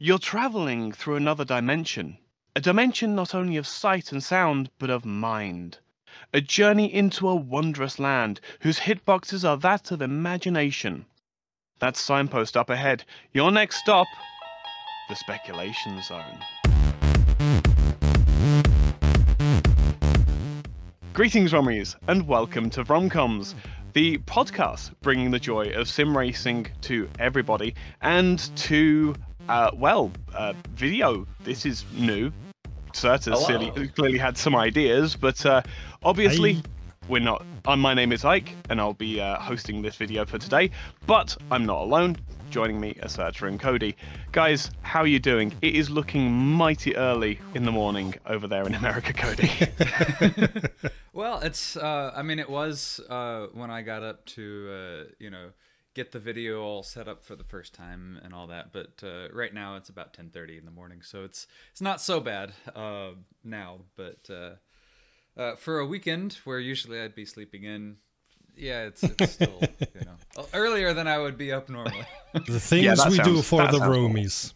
You're traveling through another dimension. A dimension not only of sight and sound, but of mind. A journey into a wondrous land whose hitboxes are that of imagination. That signpost up ahead. Your next stop, the speculation zone. Greetings, Rommies, and welcome to WromComms, the podcast bringing the joy of sim racing to everybody and to, video. This is new. Serta's clearly had some ideas, but obviously we're not. My name is Ike, and I'll be hosting this video for today, but I'm not alone. Joining me are Serta and Cody. Guys, how are you doing? It is looking mighty early in the morning over there in America, Cody. Well, it's, I mean, it was when I got up to, get the video all set up for the first time and all that. But right now it's about 10:30 in the morning, so it's not so bad now. But for a weekend where usually I'd be sleeping in, yeah, it's still, earlier than I would be up normally. The things we do for the Romies.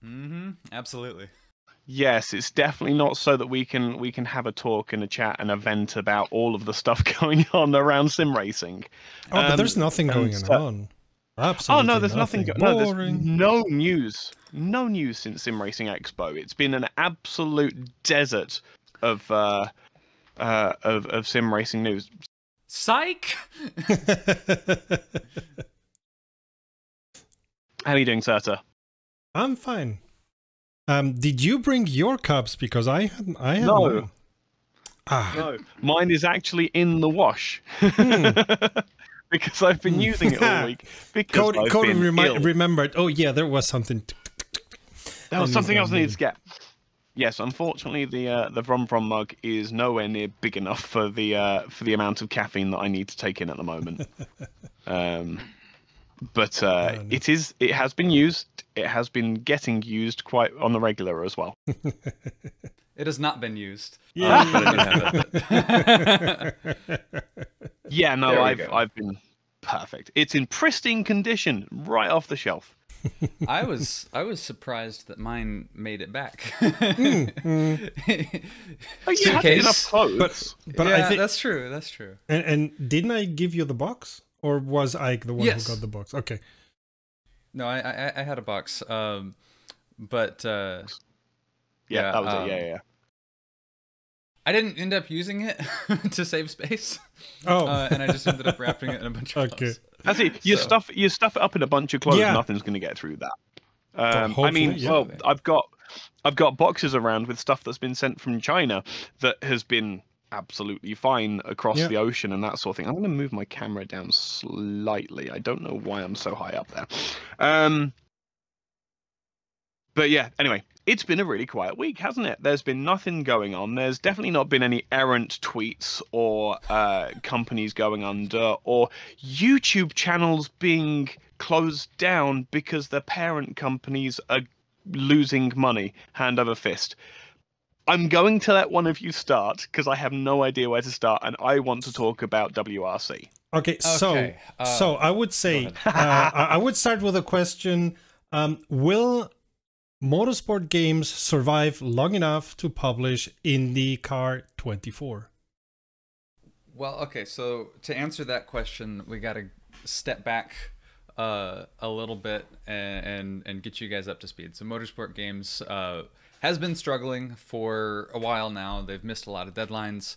Mm-hmm. Absolutely. Yes, it's definitely not so that we can have a talk and a chat and a vent about all of the stuff going on around sim racing. Oh, but there's nothing going on. Absolutely. Oh no, there's nothing. No, there's no news. No news since Sim Racing Expo. It's been an absolute desert of sim racing news. Psych. How are you doing, Serta? I'm fine. Did you bring your cups? Because I have No. mine. No, mine is actually in the wash. Because I've been using it all week. Because Cody I've been ill. remembered. Oh yeah, there was something. There was something else I needed to get. Yes, unfortunately, the WromWrom mug is nowhere near big enough for the amount of caffeine that I need to take in at the moment. But it has been used. It has been getting used quite on the regular as well. It has not been used. Yeah. Yeah, no, I've been perfect. It's in pristine condition, right off the shelf. I was surprised that mine made it back. Oh, you have enough clothes. But yeah, I think that's true. That's true. And didn't I give you the box, or was Ike the one who got the box? Okay. No, I had a box, but yeah, that was it. Yeah. I didn't end up using it to save space. Oh, and I just ended up wrapping it in a bunch of clothes. I see. You stuff it up in a bunch of clothes. Yeah. Nothing's going to get through that. Hopefully, I mean, yeah. well, I've got boxes around with stuff that's been sent from China that has been absolutely fine across the ocean and that sort of thing. I'm going to move my camera down slightly. I don't know why I'm so high up there. But yeah, anyway, it's been a really quiet week, hasn't it? There's been nothing going on. There's definitely not been any errant tweets or companies going under or YouTube channels being closed down because their parent companies are losing money hand over fist. I'm going to let one of you start because I have no idea where to start, and I want to talk about WRC. Okay. So I would say I would start with a question: will motorsport games survive long enough to publish Indycar 24? Well, okay, so to answer that question, we got to step back a little bit and get you guys up to speed. So motorsport games has been struggling for a while now. They've missed a lot of deadlines.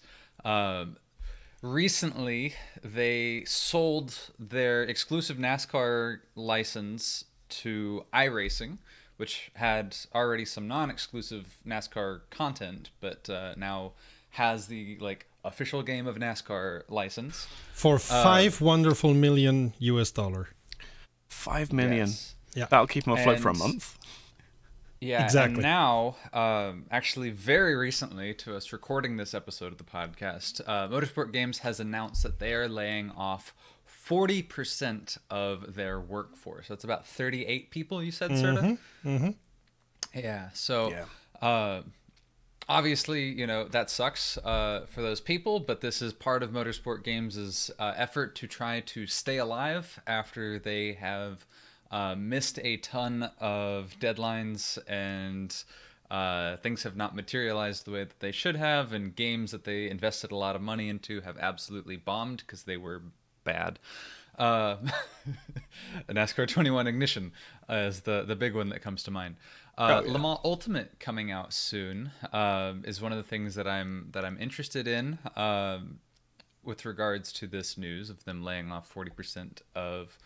Recently, they sold their exclusive NASCAR license to iRacing, which had already some non-exclusive NASCAR content, but now has the official game of NASCAR license for $5 wonderful million US. $5 million. Yes. Yeah, that'll keep them afloat for a month. Yeah, exactly. And now, actually, very recently, to us recording this episode of the podcast, Motorsport Games has announced that they are laying off 40% of their workforce. That's about 38 people, you said, Serta? Mm-hmm. Yeah, so obviously, that sucks for those people, but this is part of Motorsport Games' effort to try to stay alive after they have missed a ton of deadlines, and things have not materialized the way that they should have, and games that they invested a lot of money into have absolutely bombed because they were bad. NASCAR 21 Ignition is the big one that comes to mind. Le Mans Ultimate coming out soon is one of the things that I'm interested in with regards to this news of them laying off 40% of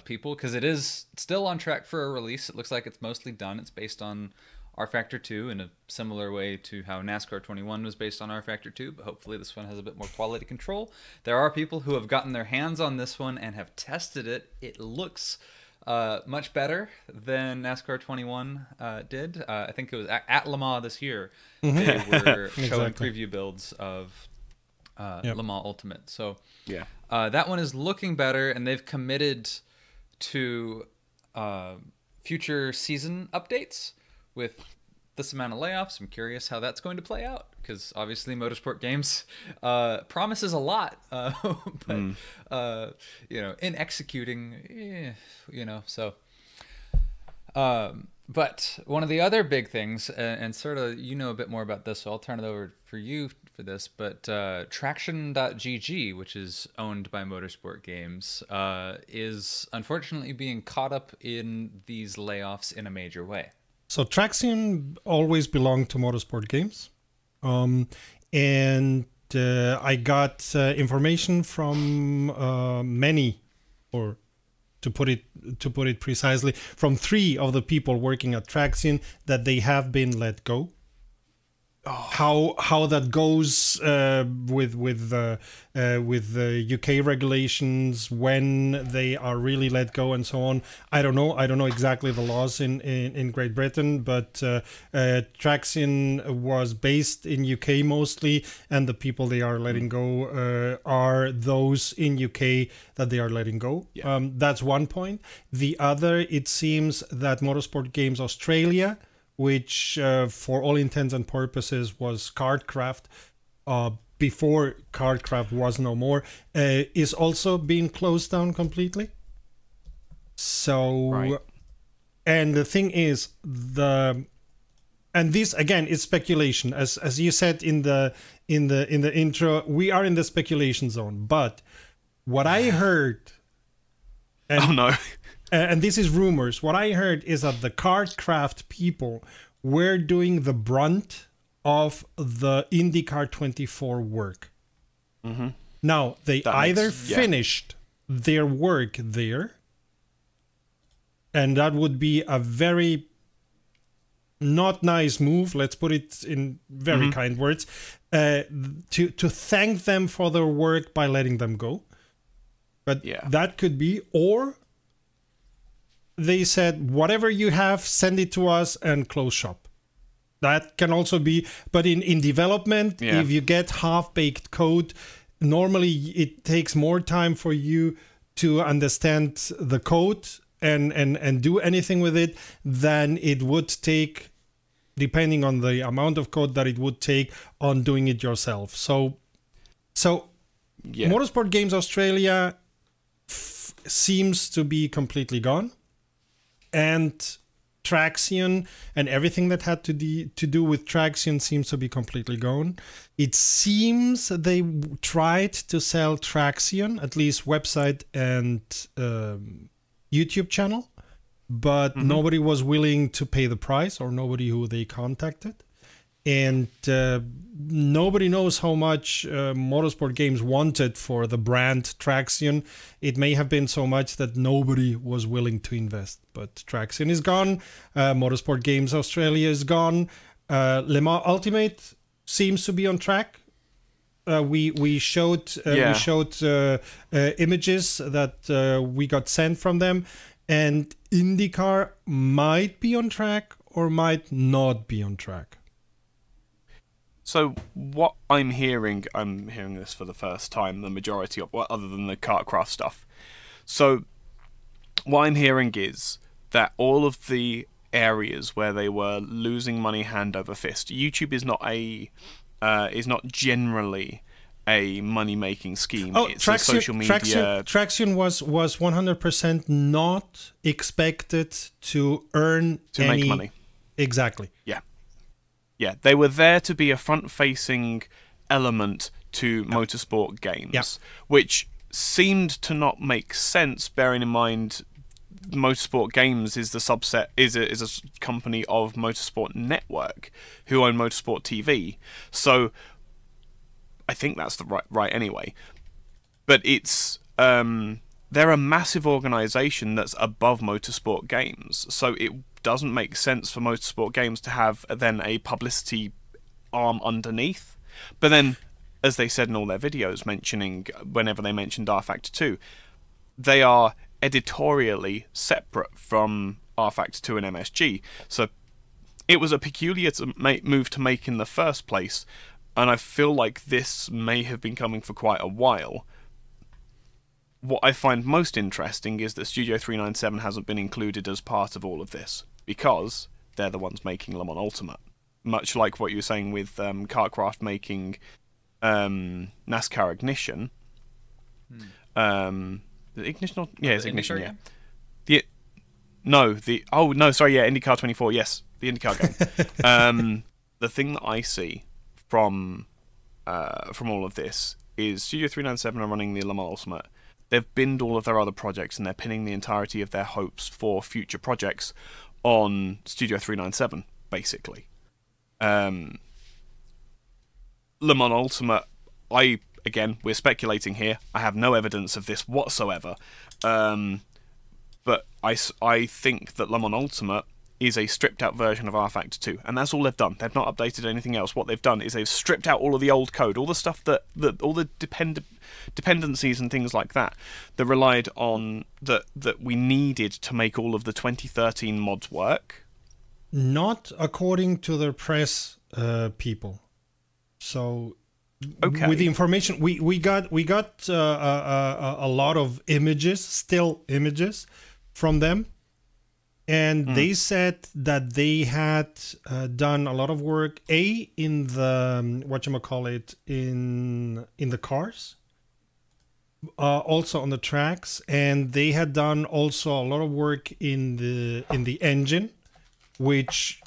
people, because it is still on track for a release. It looks like it's mostly done. It's based on R-Factor 2 in a similar way to how NASCAR 21 was based on R-Factor 2, but hopefully this one has a bit more quality control. There are people who have gotten their hands on this one and have tested it. It looks much better than NASCAR 21 did. I think it was at Le Mans this year. They were showing preview builds of Le Mans Ultimate. So that one is looking better, and they've committed to future season updates with this amount of layoffs. I'm curious how that's going to play out, because obviously motorsport games promises a lot, but you know, in executing, you know, so. But one of the other big things, and sort of, you know a bit more about this, so I'll turn it over for you for this, but Traxxion.gg, which is owned by Motorsport Games, is unfortunately being caught up in these layoffs in a major way. So Traxxion always belonged to Motorsport Games, and I got information from many, or to put it precisely, from 3 of the people working at Traxxion, that they have been let go. How that goes with the UK regulations, when they are really let go and so on, I don't know. I don't know exactly the laws in Great Britain, but Traxxion was based in UK mostly, and the people they are letting go are those in UK that they are letting go. That's one point. The other, it seems that Motorsport Games Australia, which for all intents and purposes was Cardcraft before Cardcraft was no more, is also being closed down completely. So, and the thing is, and this again is speculation, as you said in the intro, we are in the speculation zone. But what I heard, and and this is rumors, what I heard is that the Cardcraft people were doing the brunt of the Indycar 24 work. Now, they either finished their work there, and that would be a very not nice move, let's put it in very kind words, to thank them for their work by letting them go. But that could be, or they said, whatever you have, send it to us and close shop. That can also be, but in development, if you get half-baked code, normally it takes more time for you to understand the code and do anything with it than it would take, depending on the amount of code that it would take on doing it yourself. So Motorsport Games Australia seems to be completely gone. And Traxxion and everything that had to do with Traxxion seems to be completely gone. It seems they tried to sell Traxxion, at least website and YouTube channel, but nobody was willing to pay the price, or nobody who they contacted. And nobody knows how much Motorsport Games wanted for the brand Traxxion. It may have been so much that nobody was willing to invest. But Traxxion is gone. Motorsport Games Australia is gone. Le Mans Ultimate seems to be on track. We showed images that we got sent from them, and IndyCar might be on track or might not be on track. So what I'm hearing this for the first time, the majority of, well, other than the Kartcraft stuff. So what I'm hearing is that all of the areas where they were losing money hand over fist, YouTube is not generally a money-making scheme. Oh, it's a social media. Traxxion was 100% not expected to earn make money. Exactly. Yeah, they were there to be a front-facing element to motorsport games, which seemed to not make sense, bearing in mind Motorsport Games is the subset is a company of Motorsport Network, who own Motorsport TV. So I think that's the right anyway. But it's they're a massive organisation that's above Motorsport Games, so it doesn't make sense for Motorsport Games to have then a publicity arm underneath. But then, as they said in all their videos, whenever they mentioned R Factor 2, they are editorially separate from R Factor 2 and MSG. So it was a peculiar move to make in the first place, and I feel like this may have been coming for quite a while. What I find most interesting is that Studio 397 hasn't been included as part of all of this, because they're the ones making Le Mans Ultimate. Much like what you were saying with Kartcraft making NASCAR Ignition. Ignition? It's Ignition, IndyCar yeah. IndyCar 24, yes. The IndyCar game. The thing that I see from all of this is Studio 397 are running the Le Mans Ultimate. They've binned all of their other projects, and they're pinning the entirety of their hopes for future projects on Studio 397, basically. Le Mans Ultimate, again, we're speculating here. I have no evidence of this whatsoever. But I think that Le Mans Ultimate is a stripped out version of R Factor 2, and that's all they've done. They've not updated anything else. What they've done is they've stripped out all of the old code, all the stuff that all the dependencies and things like that relied on that we needed to make all of the 2013 mods work. Not according to the press people. So okay, with the information we got a lot of images, still images from them. And they said that they had done a lot of work, in the in the cars, also on the tracks, and they had done also a lot of work in the engine, which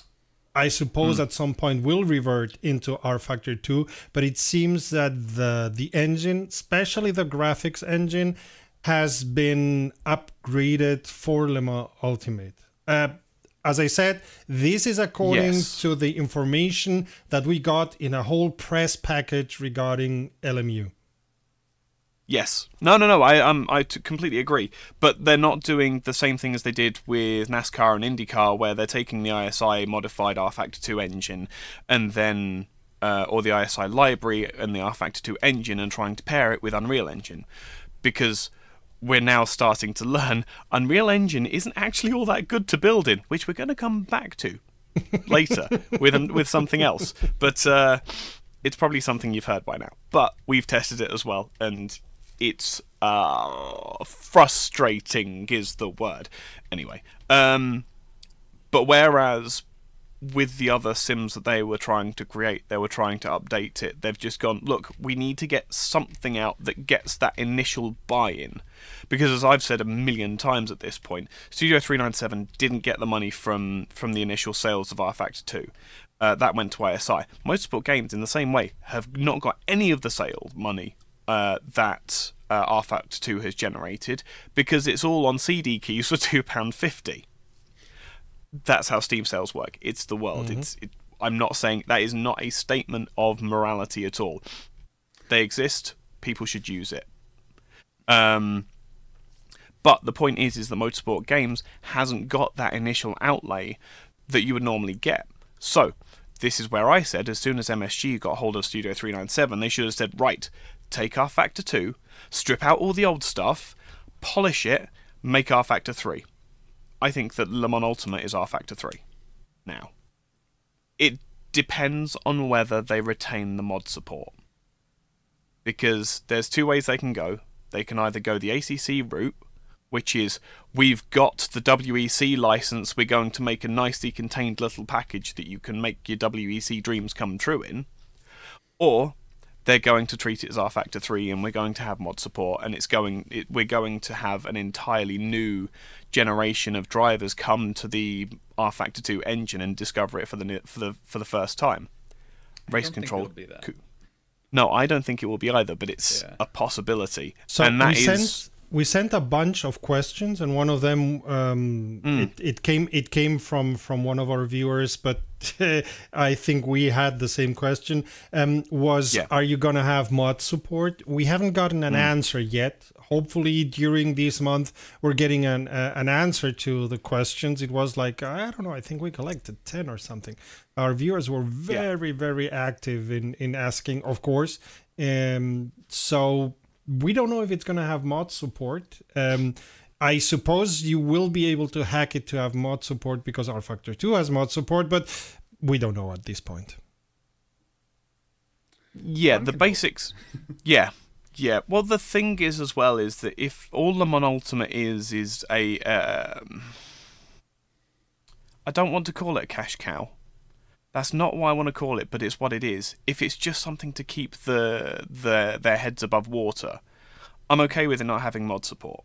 I suppose at some point will revert into R Factor 2. But it seems that the engine, especially the graphics engine, has been upgraded for Le Mans Ultimate. As I said, this is according to the information that we got in a whole press package regarding LMU. Yes. No. I completely agree. But they're not doing the same thing as they did with NASCAR and IndyCar, where they're taking the ISI modified R Factor 2 engine and then, or the ISI library and the R Factor 2 engine, and trying to pair it with Unreal Engine, because we're now starting to learn Unreal Engine isn't actually all that good to build in, which we're going to come back to later with something else. But it's probably something you've heard by now. But we've tested it as well, and it's frustrating is the word. Anyway, but whereas with the other sims that they were trying to create, they were trying to update it. They've just gone, look, we need to get something out that gets that initial buy-in. Because as I've said a million times at this point, Studio 397 didn't get the money from the initial sales of R Factor 2. That went to ISI. Motorsport Games, in the same way, have not got any of the sale money that R Factor 2 has generated, because it's all on CD keys for £2.50. That's how Steam sales work. It's the world. I'm not saying that is not a statement of morality at all. They exist. People should use it. But the point is that Motorsport Games hasn't got that initial outlay that you would normally get. So this is where I said, as soon as MSG got hold of Studio 397, they should have said, right, take R Factor 2, strip out all the old stuff, polish it, make R Factor 3. I think that Le Mans Ultimate is R Factor 3 now. It depends on whether they retain the mod support. Because there's two ways they can go. They can either go the ACC route, which is, we've got the WEC license, we're going to make a nicely contained little package that you can make your WEC dreams come true in. Or they're going to treat it as rFactor 3, and we're going to have mod support, and we're going to have an entirely new generation of drivers come to the rFactor 2 engine and discover it for the first time. Race control. Think it'll be that. No, I don't think it will be either, but it's a possibility. So and that we sent a bunch of questions, and one of them it came from one of our viewers, but I think we had the same question. Are you gonna have mod support? We haven't gotten an answer yet. Hopefully during this month we're getting an answer to the questions. It was like, I don't know, I think we collected 10 or something. Our viewers were very active in asking, of course. So we don't know if it's going to have mod support. I suppose you will be able to hack it to have mod support because rFactor 2 has mod support, but we don't know at this point. Yeah, the basics. Yeah. Well, the thing is as well is that if all Le Mans Ultimate is a... I don't want to call it a cash cow. That's not what I want to call it, but it's what it is. If it's just something to keep their heads above water, I'm okay with it not having mod support.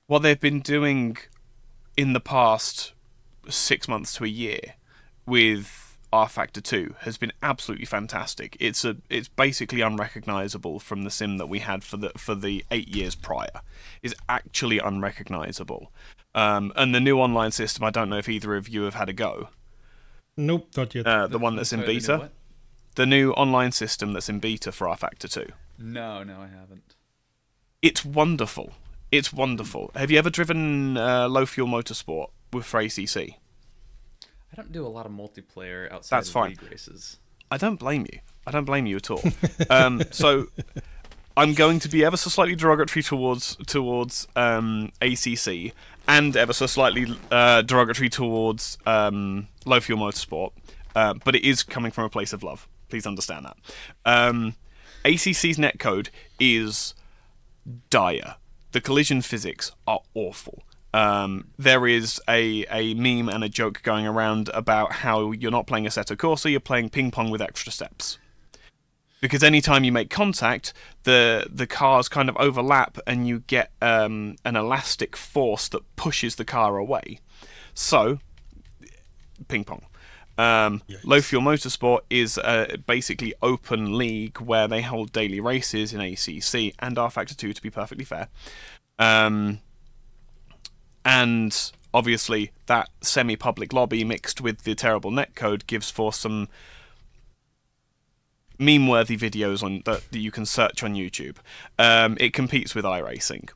What they've been doing in the past 6 months to a year with rFactor 2 has been absolutely fantastic. It's basically unrecognizable from the sim that we had for the 8 years prior. It's actually unrecognizable. And the new online system, I don't know if either of you have had a go. Nope, not yet. The one that's in beta. The new online system that's in beta for rFactor 2. No, I haven't. It's wonderful. It's wonderful. Have you ever driven low fuel motorsport for ACC? I don't do a lot of multiplayer outside of league races. I don't blame you. I don't blame you at all. So I'm going to be ever so slightly derogatory towards ACC, and ever so slightly derogatory towards low fuel motorsport, but it is coming from a place of love. Please understand that. ACC's netcode is dire. The collision physics are awful. There is a meme and a joke going around about how you're not playing Assetto Corsa, you're playing ping pong with extra steps. Because anytime you make contact, the cars kind of overlap and you get an elastic force that pushes the car away. So, ping pong. Low Fuel Motorsport is basically open league where they hold daily races in ACC and rFactor 2, to be perfectly fair. And obviously that semi-public lobby mixed with the terrible netcode gives for some meme-worthy videos that you can search on YouTube. It competes with iRacing.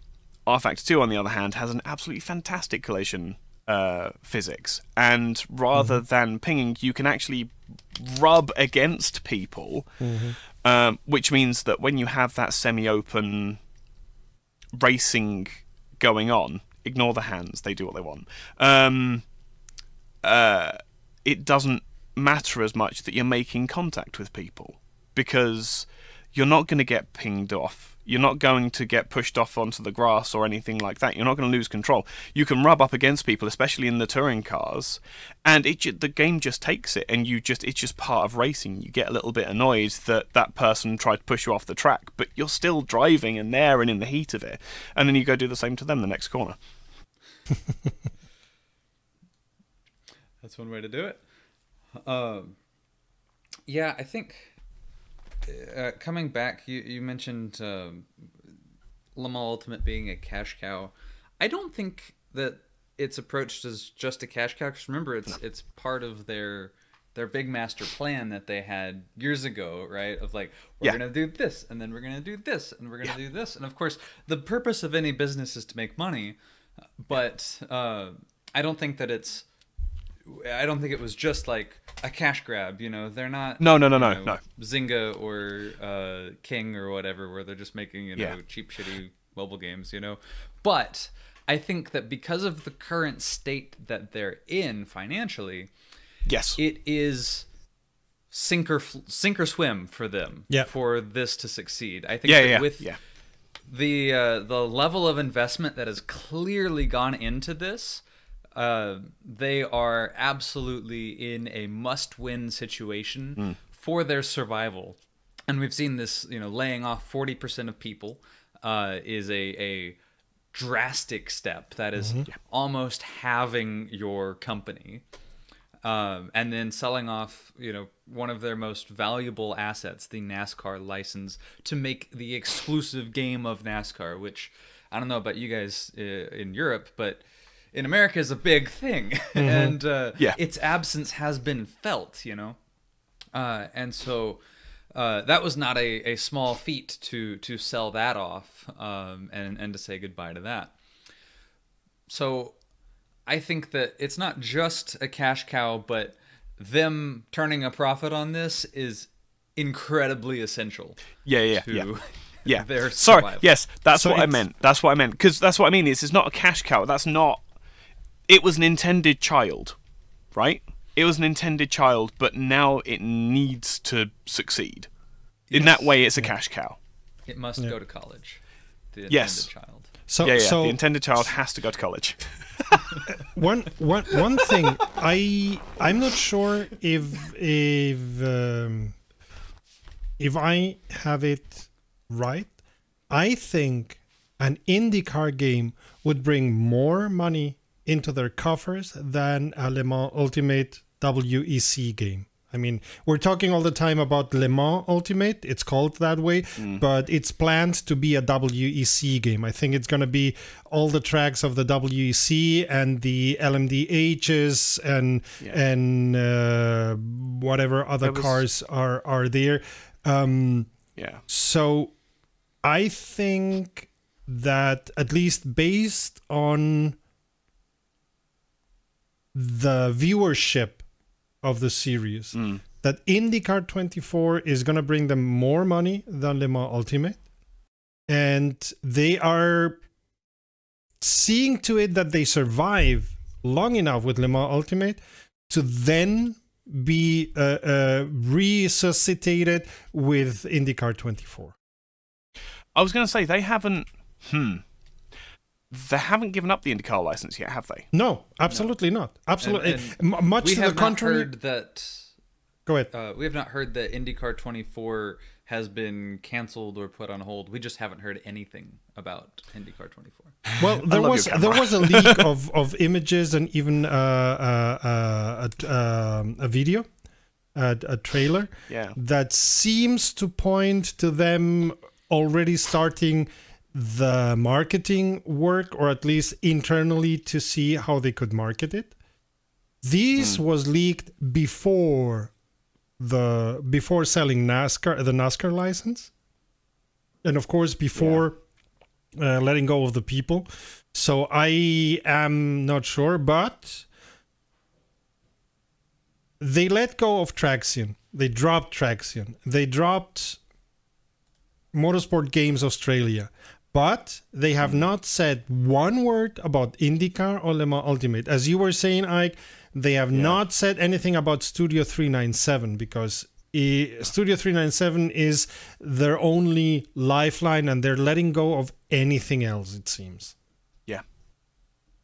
rFactor 2, on the other hand, has an absolutely fantastic collision physics, and rather than pinging, you can actually rub against people, which means that when you have that semi-open racing going on, ignore the hands, they do what they want, it doesn't matter as much that you're making contact with people, because you're not going to get pinged off. You're not going to get pushed off onto the grass or anything like that. You're not going to lose control. You can rub up against people, especially in the touring cars, and the game just takes it, and it's just part of racing. You get a little bit annoyed that that person tried to push you off the track, but you're still driving and there and in the heat of it, and then you go do the same to them the next corner. That's one way to do it. Yeah, I think... coming back, you mentioned Le Mans Ultimate being a cash cow. I don't think that it's approached as just a cash cow, because remember, it's part of their big master plan that they had years ago, right? Of like, we're gonna do this, and then we're gonna do this, and we're gonna do this, and of course, the purpose of any business is to make money. But I don't think that I don't think it was just like a cash grab, you know. They're not no Zynga or King or whatever, where they're just making cheap shitty mobile games, you know. But I think that because of the current state that they're in financially, yes, it is sink or swim for them for this to succeed. I think the level of investment that has clearly gone into this, they are absolutely in a must-win situation for their survival. And we've seen this, you know, laying off 40% of people is a drastic step that is almost halving your company. And then selling off, you know, one of their most valuable assets, the NASCAR license, to make the exclusive game of NASCAR, which I don't know about you guys in Europe, but in America is a big thing. And its absence has been felt, you know. And so that was not a small feat to sell that off and to say goodbye to that. So I think that it's not just a cash cow, but them turning a profit on this is incredibly essential. Yeah. Their Sorry. survival. Yes, that's what I meant. That's what I meant. Because that's what I mean. It's not a cash cow. That's not. It was an intended child, right? It was an intended child, but now it needs to succeed. In that way, it's a cash cow. It must go to college. The Yes. intended child. So The intended child has to go to college. one thing I'm not sure if I have it right. I think an IndyCar game would bring more money into their coffers than a Le Mans Ultimate WEC game. I mean, we're talking all the time about Le Mans Ultimate. It's called that way, but it's planned to be a WEC game. I think it's going to be all the tracks of the WEC and the LMDHs and whatever other cars are there. So I think that, at least based on the viewership of the series, that IndyCar 24 is going to bring them more money than Le Mans Ultimate, and they are seeing to it that they survive long enough with Le Mans Ultimate to then be resuscitated with IndyCar 24. I was going to say they haven't given up the IndyCar license yet, have they? No, absolutely not. Absolutely. And much to the contrary. Heard that, Go ahead. we have not heard that IndyCar 24 has been canceled or put on hold. We just haven't heard anything about IndyCar 24. Well, there was a leak of images and even a video, a trailer that seems to point to them already starting the marketing work, or at least internally, to see how they could market it. This was leaked before selling the NASCAR license, and of course before letting go of the people. So I am not sure, but they let go of Traxxion. They dropped Traxxion. They dropped Motorsport Games Australia. But they have not said one word about IndyCar or Le Mans Ultimate. As you were saying, Ike, they have not said anything about Studio 397, because Studio 397 is their only lifeline, and they're letting go of anything else, it seems. Yeah.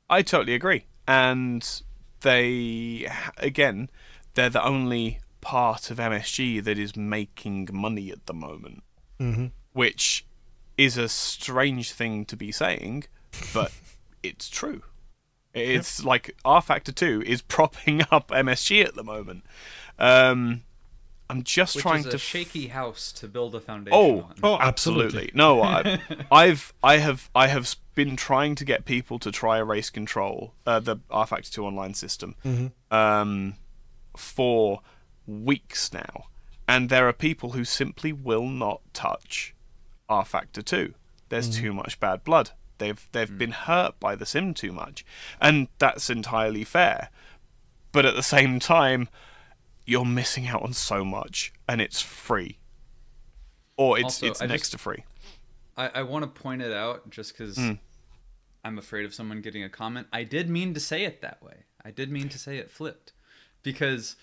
I totally agree. And they're the only part of MSG that is making money at the moment, which is a strange thing to be saying, but it's true. It's like R-Factor 2 is propping up MSG at the moment. I'm just trying to shaky house to build a foundation on. Oh, absolutely. No, I have been trying to get people to try a race control, the R-Factor 2 online system, for weeks now, and there are people who simply will not touch R-Factor 2. There's too much bad blood. They've been hurt by the sim too much, and that's entirely fair. But at the same time, you're missing out on so much, and it's free, or it's next to free. I want to point it out just because I'm afraid of someone getting a comment. I did mean to say it that way. I did mean to say it flipped, because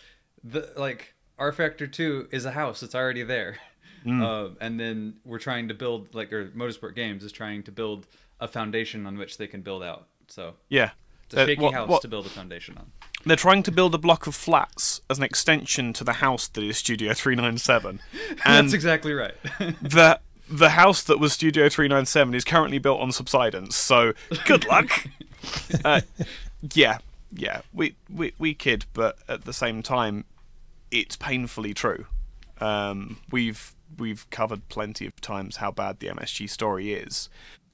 R-Factor 2 is a house. It's already there. And then we're trying to build, or Motorsport Games is trying to build a foundation on which they can build out. So yeah, it's a shaky house to build a foundation on. They're trying to build a block of flats as an extension to the house that is Studio 397. And that's exactly right. the house that was Studio 397 is currently built on subsidence, so good luck. Yeah, we kid, but at the same time, it's painfully true. We've covered plenty of times how bad the MSG story is,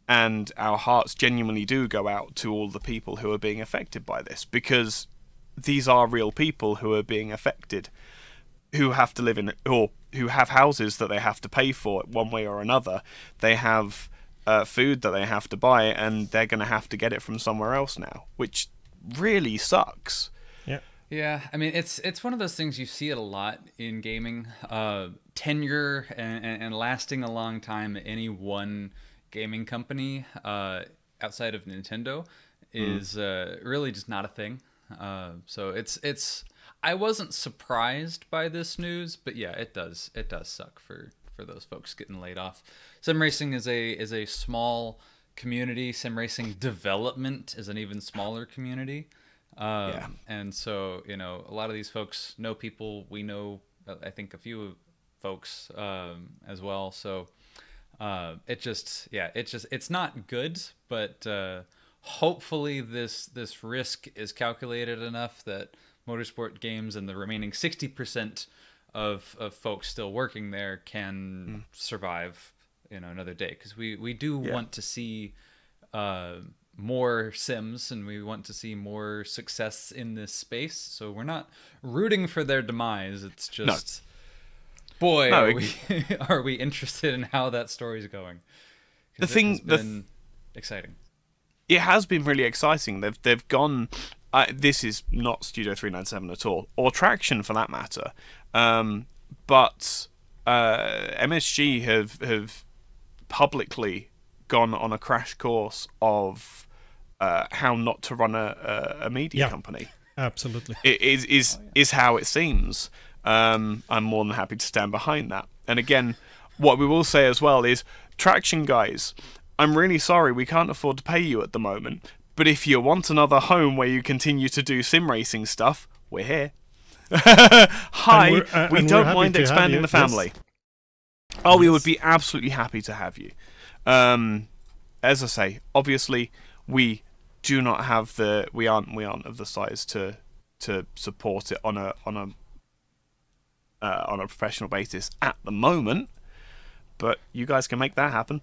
and our hearts genuinely do go out to all the people who are being affected by this, because these are real people who are being affected, who have to live in, or who have houses that they have to pay for one way or another. They have food that they have to buy, and they're going to have to get it from somewhere else now, which really sucks. Yeah, I mean, it's one of those things you see it a lot in gaming. Tenure and lasting a long time at any one gaming company outside of Nintendo is really just not a thing. So it's I wasn't surprised by this news, but yeah, it does suck for those folks getting laid off. Sim racing is a small community. Sim racing development is an even smaller community. And so, you know, a lot of these folks know people. We know, I think, a few folks as well. So it's not good, but hopefully this risk is calculated enough that Motorsport Games and the remaining 60% of folks still working there can survive, you know, another day, because we do want to see more sims, and we want to see more success in this space. So we're not rooting for their demise. It's just, boy, are we interested in how that story's going. Exciting. It has been really exciting. They've gone. This is not Studio 397 at all, or Traxxion for that matter. But MSG have publicly gone on a crash course of how not to run a media company. Absolutely. It is how it seems. I'm more than happy to stand behind that. And again, what we will say as well is, Traxxion guys, I'm really sorry we can't afford to pay you at the moment, but if you want another home where you continue to do sim racing stuff, we're here. Hi, we don't mind expanding the family. Yes. Oh, we would be absolutely happy to have you. As I say, obviously, we do not have we aren't of the size to support it on a professional basis at the moment, but you guys can make that happen.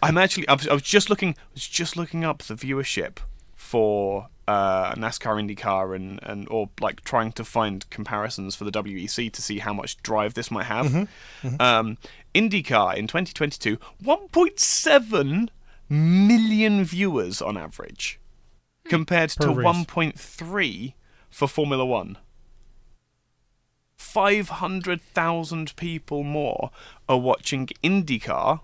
I was just looking up the viewership for NASCAR, Indycar, and or like trying to find comparisons for the WEC to see how much drive this might have. IndyCar in 2022, 1.7 million viewers on average, compared to 1.3 for Formula One. 500,000 people more are watching IndyCar,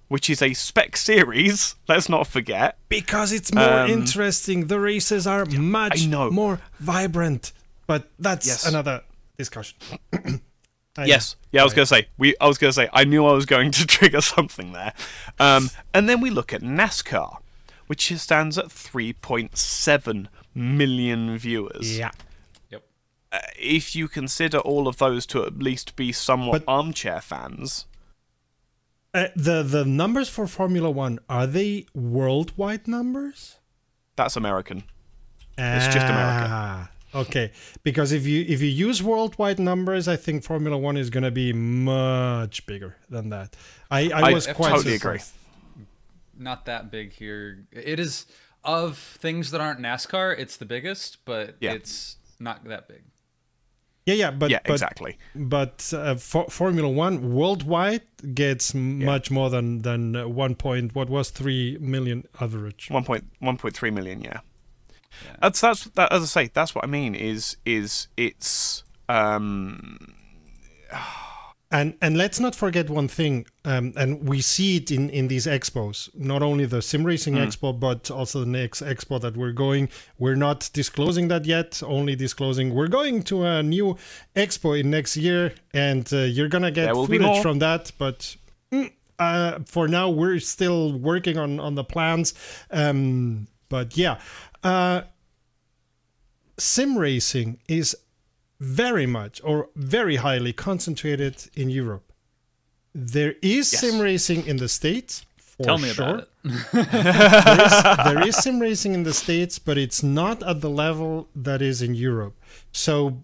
which is a spec series, let's not forget. Because it's more interesting. The races are much more vibrant. But that's another discussion. I was going to say, I knew I was going to trigger something there. And then we look at NASCAR, which stands at 3.7 million viewers. Yeah. Yep. If you consider all of those to at least be somewhat armchair fans. The numbers for Formula One, are they worldwide numbers? That's American. It's just America. Okay, because if you use worldwide numbers, I think Formula One is going to be much bigger than that. I was quite totally agree. Not that big here. It is, of things that aren't NASCAR, it's the biggest, but it's not that big. But exactly. But Formula One worldwide gets much more than 3 million average. 1.3 million, yeah. That's as I say, that's what I mean. Is it's And let's not forget one thing, and we see it in these expos, not only the Sim Racing Expo, but also the next expo that we're going. We're not disclosing that yet, only disclosing we're going to a new expo in next year, and you're going to get footage from that. But for now, we're still working on the plans. But yeah. sim racing is very much or very highly concentrated in Europe. There is sim racing in the States. Tell me about it. there is sim racing in the States, but it's not at the level that is in Europe. So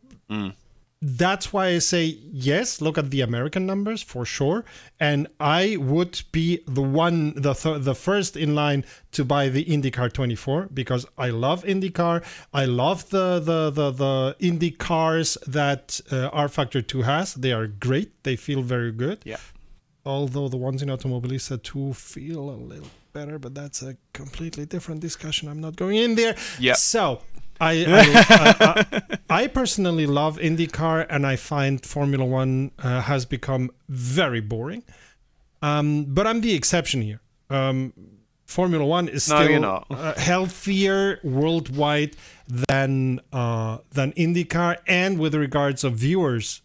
that's why I say, yes, look at the American numbers for sure. And I would be the first in line to buy the IndyCar 24 because I love IndyCar. I love the Indy cars that R Factor 2 has. They are great. They feel very good. Yeah. Although the ones in Automobilista 2 feel a little better, but that's a completely different discussion. I'm not going in there. Yeah. So I personally love IndyCar, and I find Formula One has become very boring. But I'm the exception here. Formula One is still healthier worldwide than IndyCar, and with regards of viewers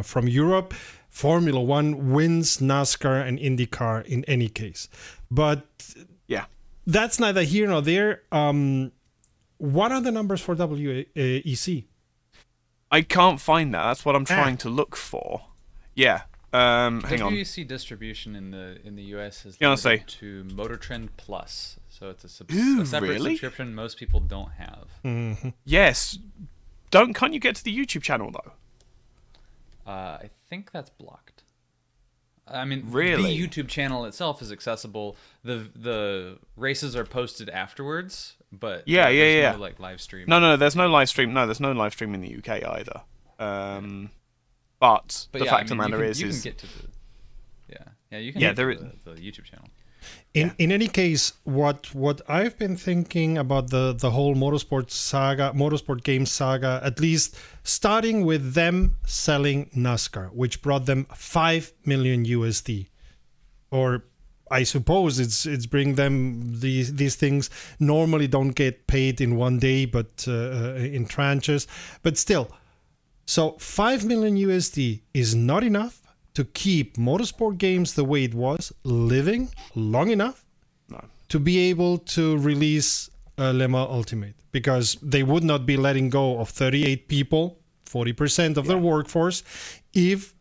from Europe, Formula One wins NASCAR and IndyCar in any case. But yeah, that's neither here nor there. What are the numbers for WEC? I can't find that. That's what I'm trying to look for. Yeah. Hang on. WEC distribution in the US is limited to Motor Trend Plus. So it's a separate subscription most people don't have. Mm-hmm. Yes. Can't you get to the YouTube channel though? I think that's blocked. I mean, really? The YouTube channel itself is accessible. The races are posted afterwards, but there's no like live stream. No, there's no live stream. No, there's no live stream in the UK either. But the fact of the matter is, you can get to the you can get to the YouTube channel. In any case, what I've been thinking about the whole motorsport game saga, at least starting with them selling NASCAR, which brought them $5 million USD, or I suppose it's bring them these things normally don't get paid in one day, but in tranches. But still, so $5 million USD is not enough to keep motorsport games the way it was, living long enough to be able to release Le Mans Ultimate, because they would not be letting go of 38 people, 40% of their workforce, if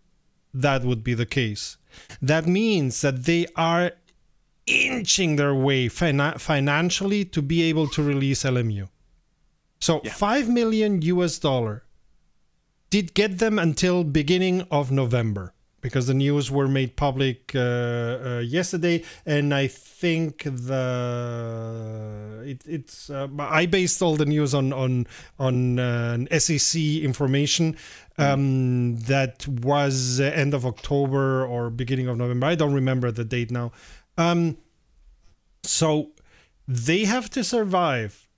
that would be the case. That means that they are inching their way financially to be able to release LMU. So $5 million US did get them until beginning of November, because the news were made public yesterday, and I think I based all the news on SEC information that was end of October or beginning of November. I don't remember the date now. So they have to survive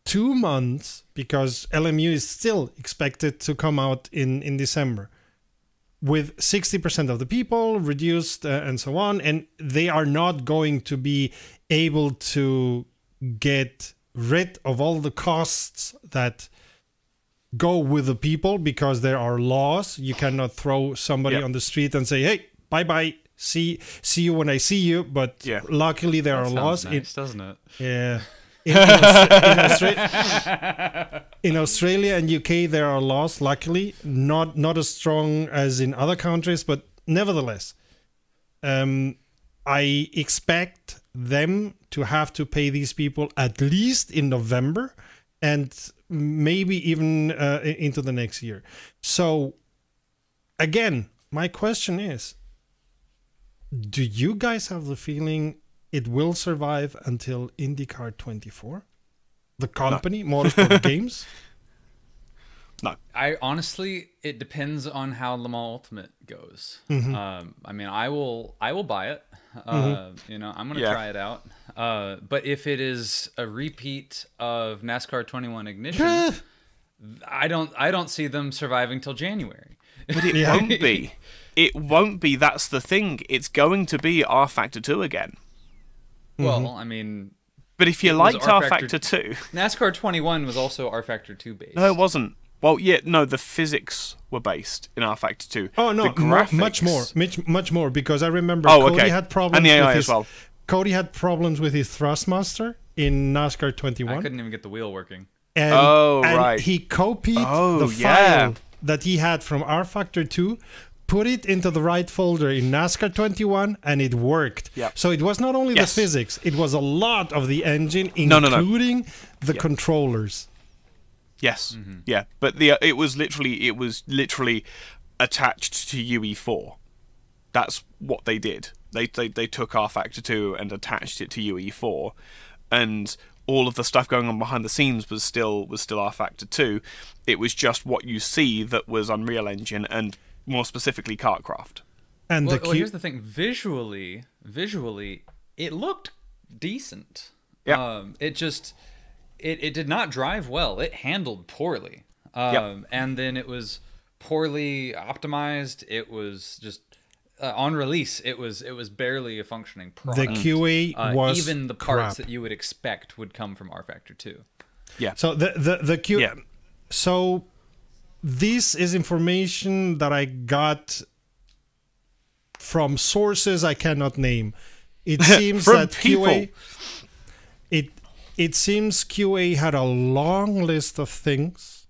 2 months, because LMU is still expected to come out in December, with 60% of the people reduced and so on, and they are not going to be able to get rid of all the costs that go with the people, because there are laws. You cannot throw somebody on the street and say, hey, bye-bye, see you when I see you. But luckily there are laws. Nice, doesn't it? Yeah. In Australia and UK there are laws, luckily not as strong as in other countries, but nevertheless I expect them to have to pay these people at least in November, and maybe even into the next year. So again, my question is, do you guys have the feeling it will survive until IndyCar 24? The company, Motorsport Games? No. I honestly, it depends on how Le Mans Ultimate goes. Mm-hmm. I mean, I will buy it. You know, I'm gonna try it out. But if it is a repeat of NASCAR 21 Ignition, I don't see them surviving till January. But it won't be. It won't be. That's the thing. It's going to be R Factor 2 again. Well, I mean, but if you liked R Factor 2, NASCAR 21 was also R Factor 2 based. No, it wasn't. Well, yeah, no, the physics were based in R Factor 2. Oh no, the graphics... much more, because I remember Cody had problems and the AI with his, as well. Cody had problems with his Thrustmaster in NASCAR 21. I couldn't even get the wheel working. And he copied the yeah. file that he had from R Factor 2, put it into the right folder in NASCAR 21, and it worked. Yep. So it was not only the physics, it was a lot of the engine, including the controllers. Yes, yeah, but it was literally attached to UE4. That's what they did. They took R Factor 2 and attached it to UE4, and all of the stuff going on behind the scenes was still R Factor 2. It was just what you see that was Unreal Engine, and more specifically KartCraft. And well, here's the thing: visually, it looked decent. Yeah. It did not drive well. It handled poorly. And then it was poorly optimized. It was just on release. It was barely a functioning product. The QA was even the parts that you would expect would come from R Factor 2. Yeah. So the QA. Yeah. So this is information that I got from sources I cannot name. It seems that people. QA. It seems QA had a long list of things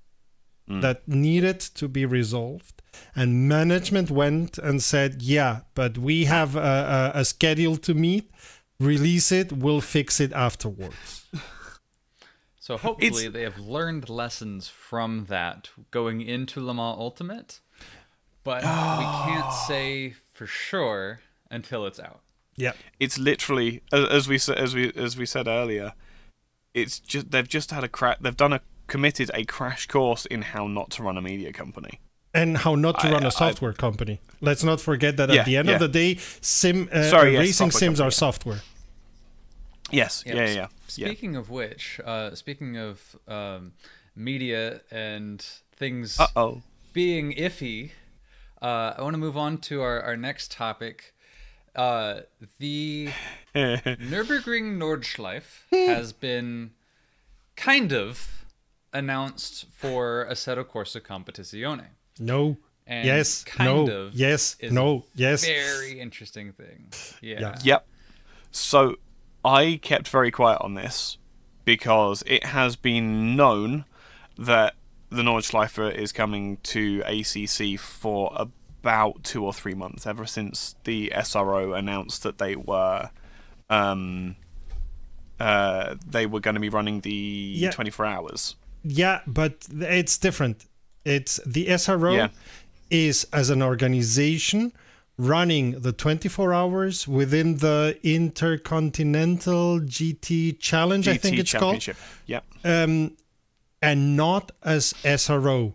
that needed to be resolved, and management went and said, yeah, but we have a schedule to meet, release it, we'll fix it afterwards. So hopefully they have learned lessons from that going into Le Mans Ultimate, but we can't say for sure until it's out. Yeah, it's literally as we said earlier. It's just they've committed a crash course in how not to run a media company and how not to run a software company. Let's not forget that at the end of the day, racing sims are software. Yes, yeah. Speaking of which, speaking of media and things being iffy, I want to move on to our next topic. The Nürburgring Nordschleife has been kind of announced for Assetto Corsa Competizione. No. And yes. Kind no. of. Yes. Is no. Yes. Very interesting thing. Yeah. Yep. So I kept very quiet on this because it has been known that the Nordschleife is coming to ACC for about 2 or 3 months, ever since the SRO announced that they were going to be running the 24 hours. Yeah, but it's different. It's the SRO is as an organization running the 24 hours within the Intercontinental GT Challenge, I think it's called. Yeah. And not as SRO.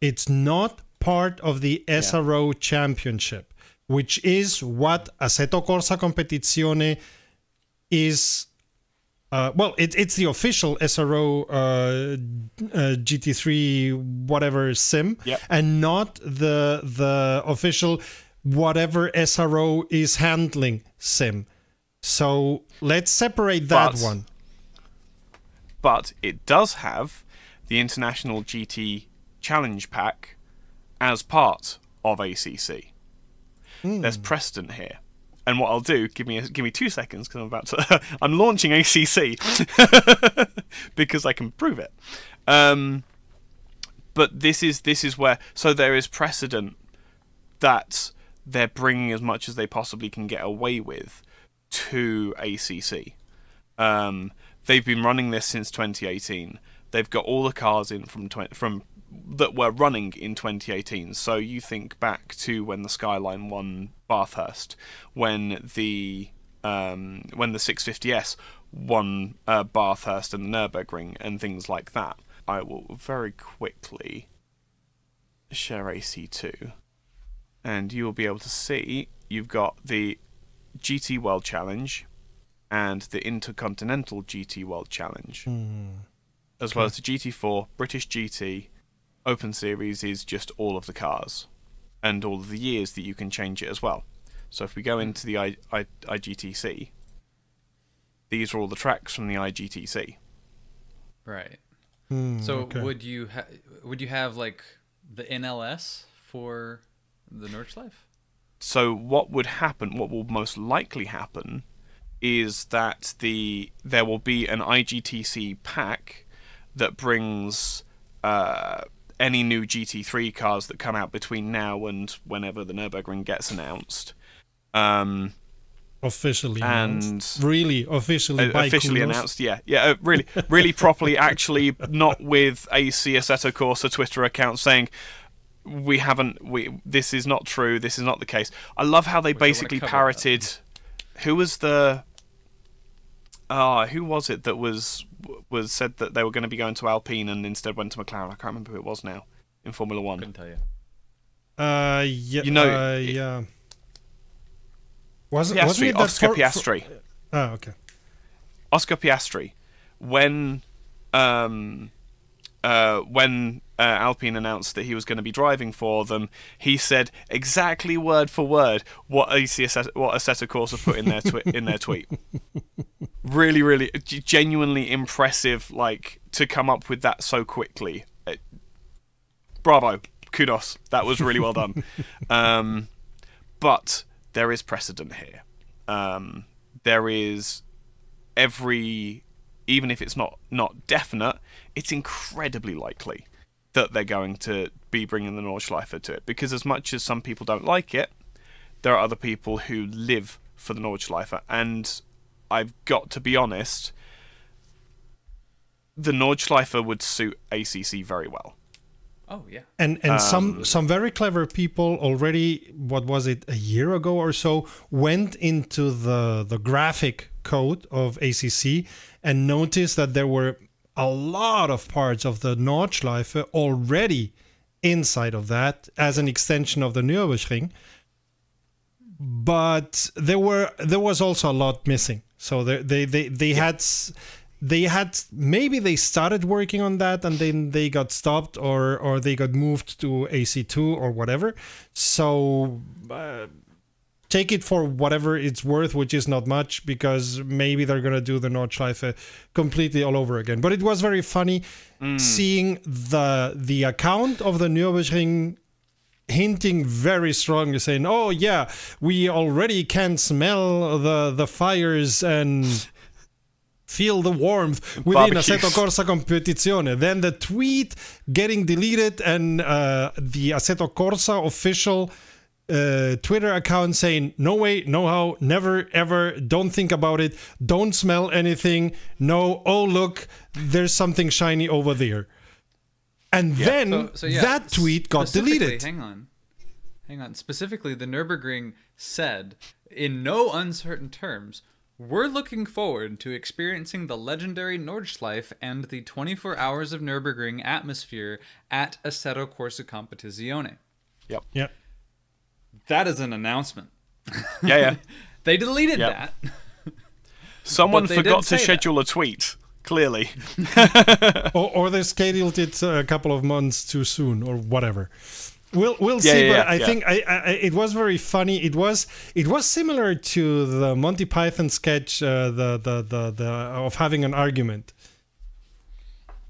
It's not part of the SRO championship, which is what Assetto Corsa Competizione is. It's the official SRO GT3 whatever sim, and not the official whatever SRO is handling sim. So let's separate that one. But it does have the International GT Challenge Pack as part of ACC. There's precedent here. And what I'll do, give me 2 seconds, because I'm launching ACC because I can prove it. But this is where, so there is precedent that they're bringing as much as they possibly can get away with to ACC. They've been running this since 2018. They've got all the cars in from that were running in 2018. So you think back to when the Skyline won Bathurst, when the 650S won Bathurst and the Nürburgring and things like that. I will very quickly share AC2, and you will be able to see you've got the GT World Challenge and the Intercontinental GT World Challenge, as well as the GT4, British GT. Open Series is just all of the cars and all of the years that you can change it as well. So if we go into the IGTC, these are all the tracks from the IGTC. Right. So would you have like the NLS for the Nordschleife? So what would happen, what will most likely happen, is that there will be an IGTC pack that brings any new GT3 cars that come out between now and whenever the Nürburgring gets announced. Officially and announced. Really officially by officially Kunos. announced, yeah, really properly, actually, not with AC Assetto Corsa Twitter account saying this is not true, this is not the case. I love how they basically parroted. Who was the who was it that was said that they were going to be going to Alpine and instead went to McLaren? I can't remember who it was now in Formula One. Couldn't tell you. Yeah, you know, yeah. Wasn't Piastri, it Oscar Piastri. Oh, okay. Oscar Piastri, when Alpine announced that he was going to be driving for them, he said exactly word for word what Assetto Corsa put in their tweet. Really, really, genuinely impressive. Like, to come up with that so quickly. Bravo, kudos. That was really well done. But there is precedent here. There is even if it's not definite, it's incredibly likely that they're going to be bringing the Nordschleife to it. Because as much as some people don't like it, there are other people who live for the Nordschleife. And I've got to be honest, the Nordschleife would suit ACC very well. Oh yeah, and some very clever people already, what was it, a year ago or so, went into the graphic code of ACC and noticed that there were a lot of parts of the Nordschleife already inside of that as an extension of the Nürburgring, but there was also a lot missing. So they had maybe they started working on that and then they got stopped or they got moved to AC2 or whatever. So take it for whatever it's worth, which is not much, because maybe they're gonna do the Nordschleife completely all over again. But it was very funny seeing the account of the Nürburgring hinting very strongly, saying, "Oh yeah, we already can smell the fires and feel the warmth within Assetto Corsa Competizione." Then the tweet getting deleted and the Assetto Corsa official Twitter account saying, "No way, no how, never ever, don't think about it, don't smell anything, no, oh look, there's something shiny over there." And then that tweet got deleted. Hang on. Specifically, the Nürburgring said, in no uncertain terms, "We're looking forward to experiencing the legendary Nordschleife and the 24 hours of Nürburgring atmosphere at Assetto Corsa Competizione." Yep. That is an announcement. Yeah. They deleted that. Someone forgot to schedule a tweet, clearly. or they scheduled it a couple of months too soon or whatever. We'll see, but I think it was very funny. It was similar to the Monty Python sketch, of having an argument.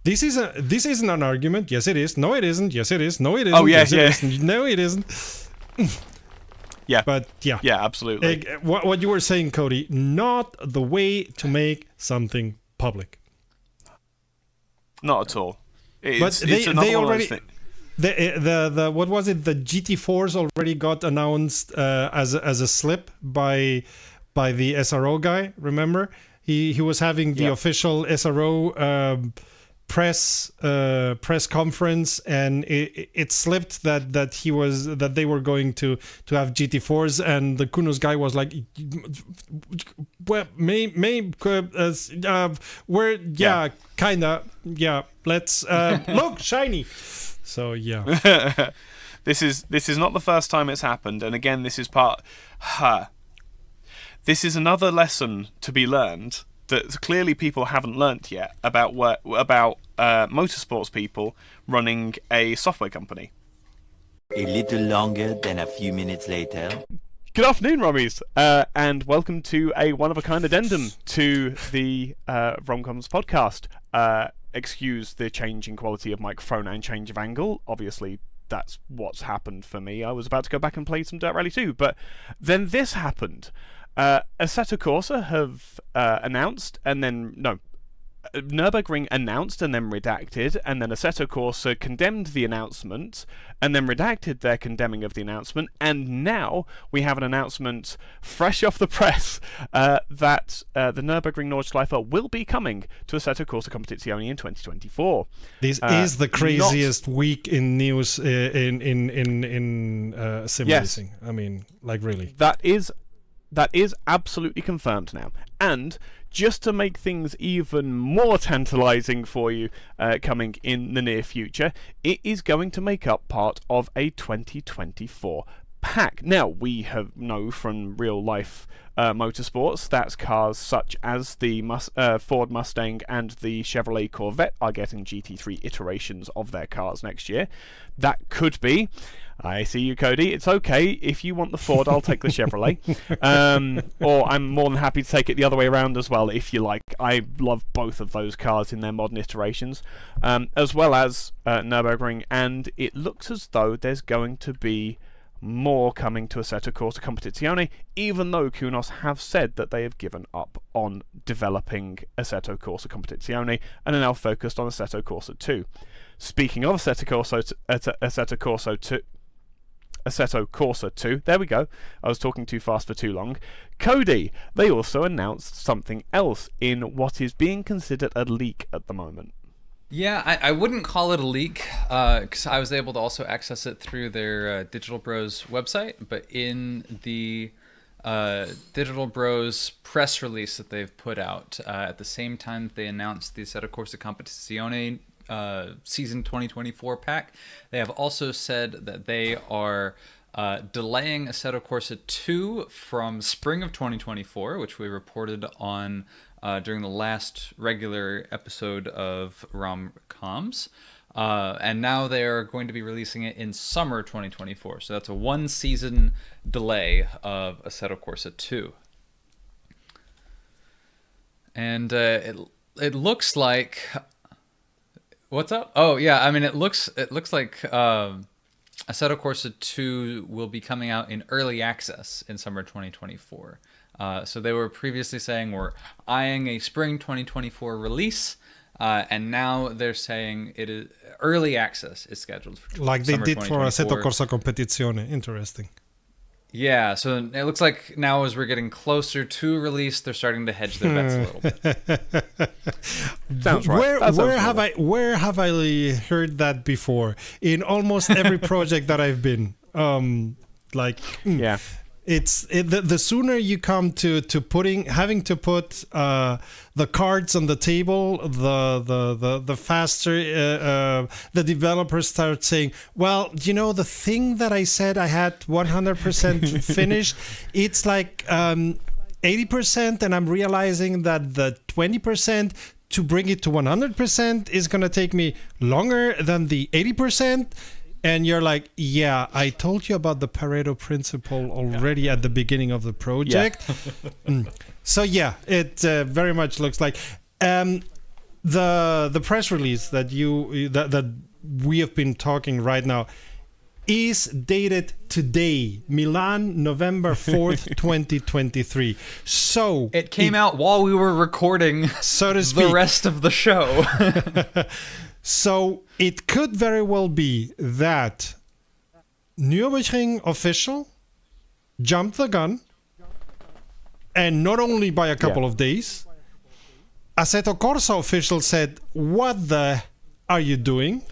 This isn't an argument. Yes, it is. No, it isn't. Yes, it is. No, it isn't. Oh yeah, yes, it isn't. No, it isn't. Yeah, but yeah, absolutely. What you were saying, Cody, not the way to make something public. Not at all. But they already. The what was it? The GT4s already got announced as a slip by the SRO guy. Remember, he was having the official SRO press conference, and it slipped that they were going to have GT4s, and the Kunos guy was like, "Well, let's look shiny." So yeah, this is not the first time it's happened, and again, this is this is another lesson to be learned that clearly people haven't learnt yet about motorsports people running a software company. A little longer than a few minutes later. Good afternoon, Rommies, and welcome to a one-of-a-kind addendum to the WromComms podcast. Excuse the change in quality of microphone and change of angle. Obviously, that's what's happened for me. I was about to go back and play some Dirt Rally 2, but then this happened. Assetto Corsa have announced, and then, Nürburgring announced and then redacted, and then Assetto Corsa condemned the announcement and then redacted their condemning of the announcement, and now we have an announcement fresh off the press that the Nürburgring Nordschleife will be coming to Assetto Corsa Competizione in 2024. This is the craziest week in news in sim racing. I mean, like, really. That is absolutely confirmed now. And just to make things even more tantalizing for you coming in the near future, it is going to make up part of a 2024 pack. Now, we know from real life motorsports that cars such as the Ford Mustang and the Chevrolet Corvette are getting GT3 iterations of their cars next year. That could be, I see you, Cody, it's okay, if you want the Ford, I'll take the Chevrolet. Or I'm more than happy to take it the other way around as well, if you like. I love both of those cars in their modern iterations, as well as Nürburgring, and it looks as though there's going to be more coming to Assetto Corsa Competizione, even though Kunos have said that they have given up on developing Assetto Corsa Competizione and are now focused on Assetto Corsa 2. Speaking of Assetto Corsa 2, there we go, I was talking too fast for too long. Cody, they also announced something else in what is being considered a leak at the moment. Yeah, I wouldn't call it a leak because I was able to also access it through their Digital Bros website. But in the Digital Bros press release that they've put out at the same time they announced the Assetto Corsa Competizione Season 2024 pack, they have also said that they are delaying Assetto Corsa 2 from spring of 2024, which we reported on during the last regular episode of WromComms, and now they're going to be releasing it in summer 2024. So that's a 1-season delay of Assetto Corsa 2. And it looks like, what's up? Oh yeah, I mean it looks like Assetto Corsa 2 will be coming out in early access in summer 2024. So they were previously saying we're eyeing a spring 2024 release, and now they're saying it is early access is scheduled for like they did for Assetto Corsa Competizione. Interesting. Yeah, so it looks like now as we're getting closer to release, they're starting to hedge their bets a little bit. Sounds right. Where have I heard that before? In almost every project that I've been. Yeah. The sooner you come to having to put the cards on the table, the faster the developers start saying, well, you know, the thing that I said I had 100% finished, it's like 80%, and I'm realizing that the 20% to bring it to 100% is going to take me longer than the 80%. And you're like, yeah, I told you about the Pareto principle already at the beginning of the project. Yeah. So yeah, it very much looks like the press release that that we have been talking right now is dated today, Milan, November 4th, 2023. So it came out while we were recording, so to speak, the rest of the show. So it could very well be that Nürburgring official jumped the gun, and not only by a couple of days, Assetto Corsa official said, what the are you doing?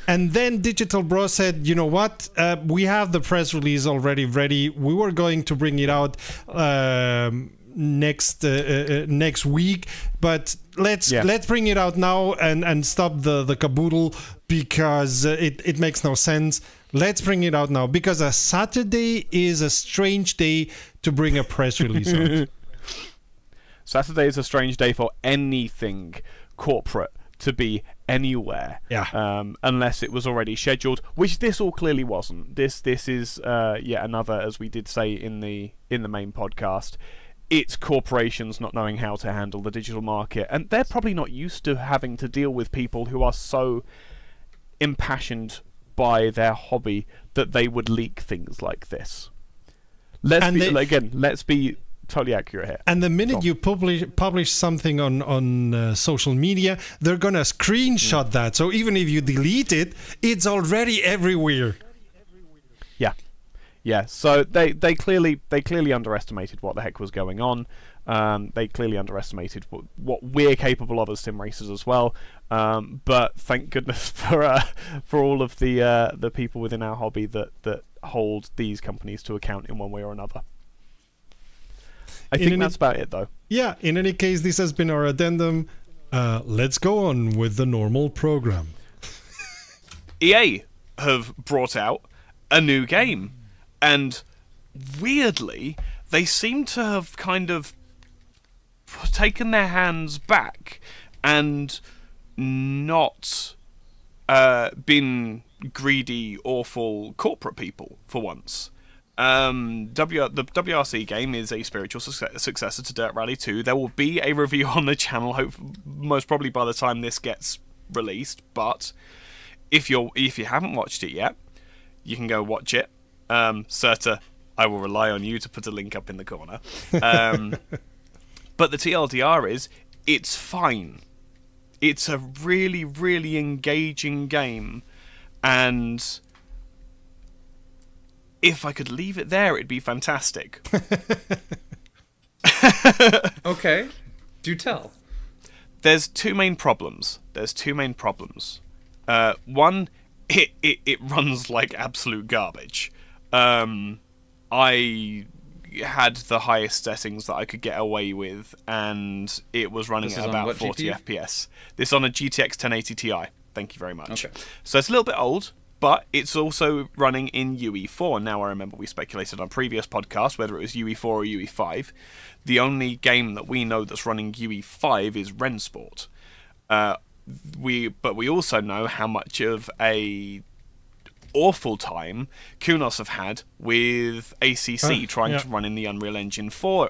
And then Digital Bro said, you know what, we have the press release already ready. We were going to bring it out next week, but let's bring it out now and stop the caboodle, because it makes no sense. Let's bring it out now, because a Saturday is a strange day to bring a press release out. Saturday is a strange day for anything corporate to be anywhere, unless it was already scheduled, which this all clearly wasn't. This is yet another, as we did say in the main podcast, it's corporations not knowing how to handle the digital market, and they're probably not used to having to deal with people who are so impassioned by their hobby that they would leak things like this. Let's be totally accurate here. And the minute you publish something on social media, they're gonna screenshot that. So even if you delete it, it's already everywhere. Yeah. So they clearly underestimated what the heck was going on. They clearly underestimated what we're capable of as sim racers as well. But thank goodness for all of the people within our hobby that hold these companies to account in one way or another. I think that's about it, though. Yeah. In any case, this has been our addendum. Let's go on with the normal program. EA have brought out a new game, and weirdly, they seem to have kind of taken their hands back and not been greedy, awful corporate people for once. The WRC game is a spiritual successor to Dirt Rally 2. There will be a review on the channel, most probably by the time this gets released. But if you haven't watched it yet, you can go watch it. Serta, I will rely on you to put a link up in the corner. But the TLDR is, it's fine. It's a really, really engaging game, and if I could leave it there, it'd be fantastic. Okay, do tell. There's two main problems. One, it runs like absolute garbage. I had the highest settings that I could get away with, and it was running at about 40 FPS. This on a GTX 1080 Ti. Thank you very much. Okay. So it's a little bit old, but it's also running in UE4. Now, I remember we speculated on previous podcasts whether it was UE4 or UE5. The only game that we know that's running UE5 is Rennsport. But we also know how much of a awful time Kunos have had with ACC trying to run in the Unreal Engine 4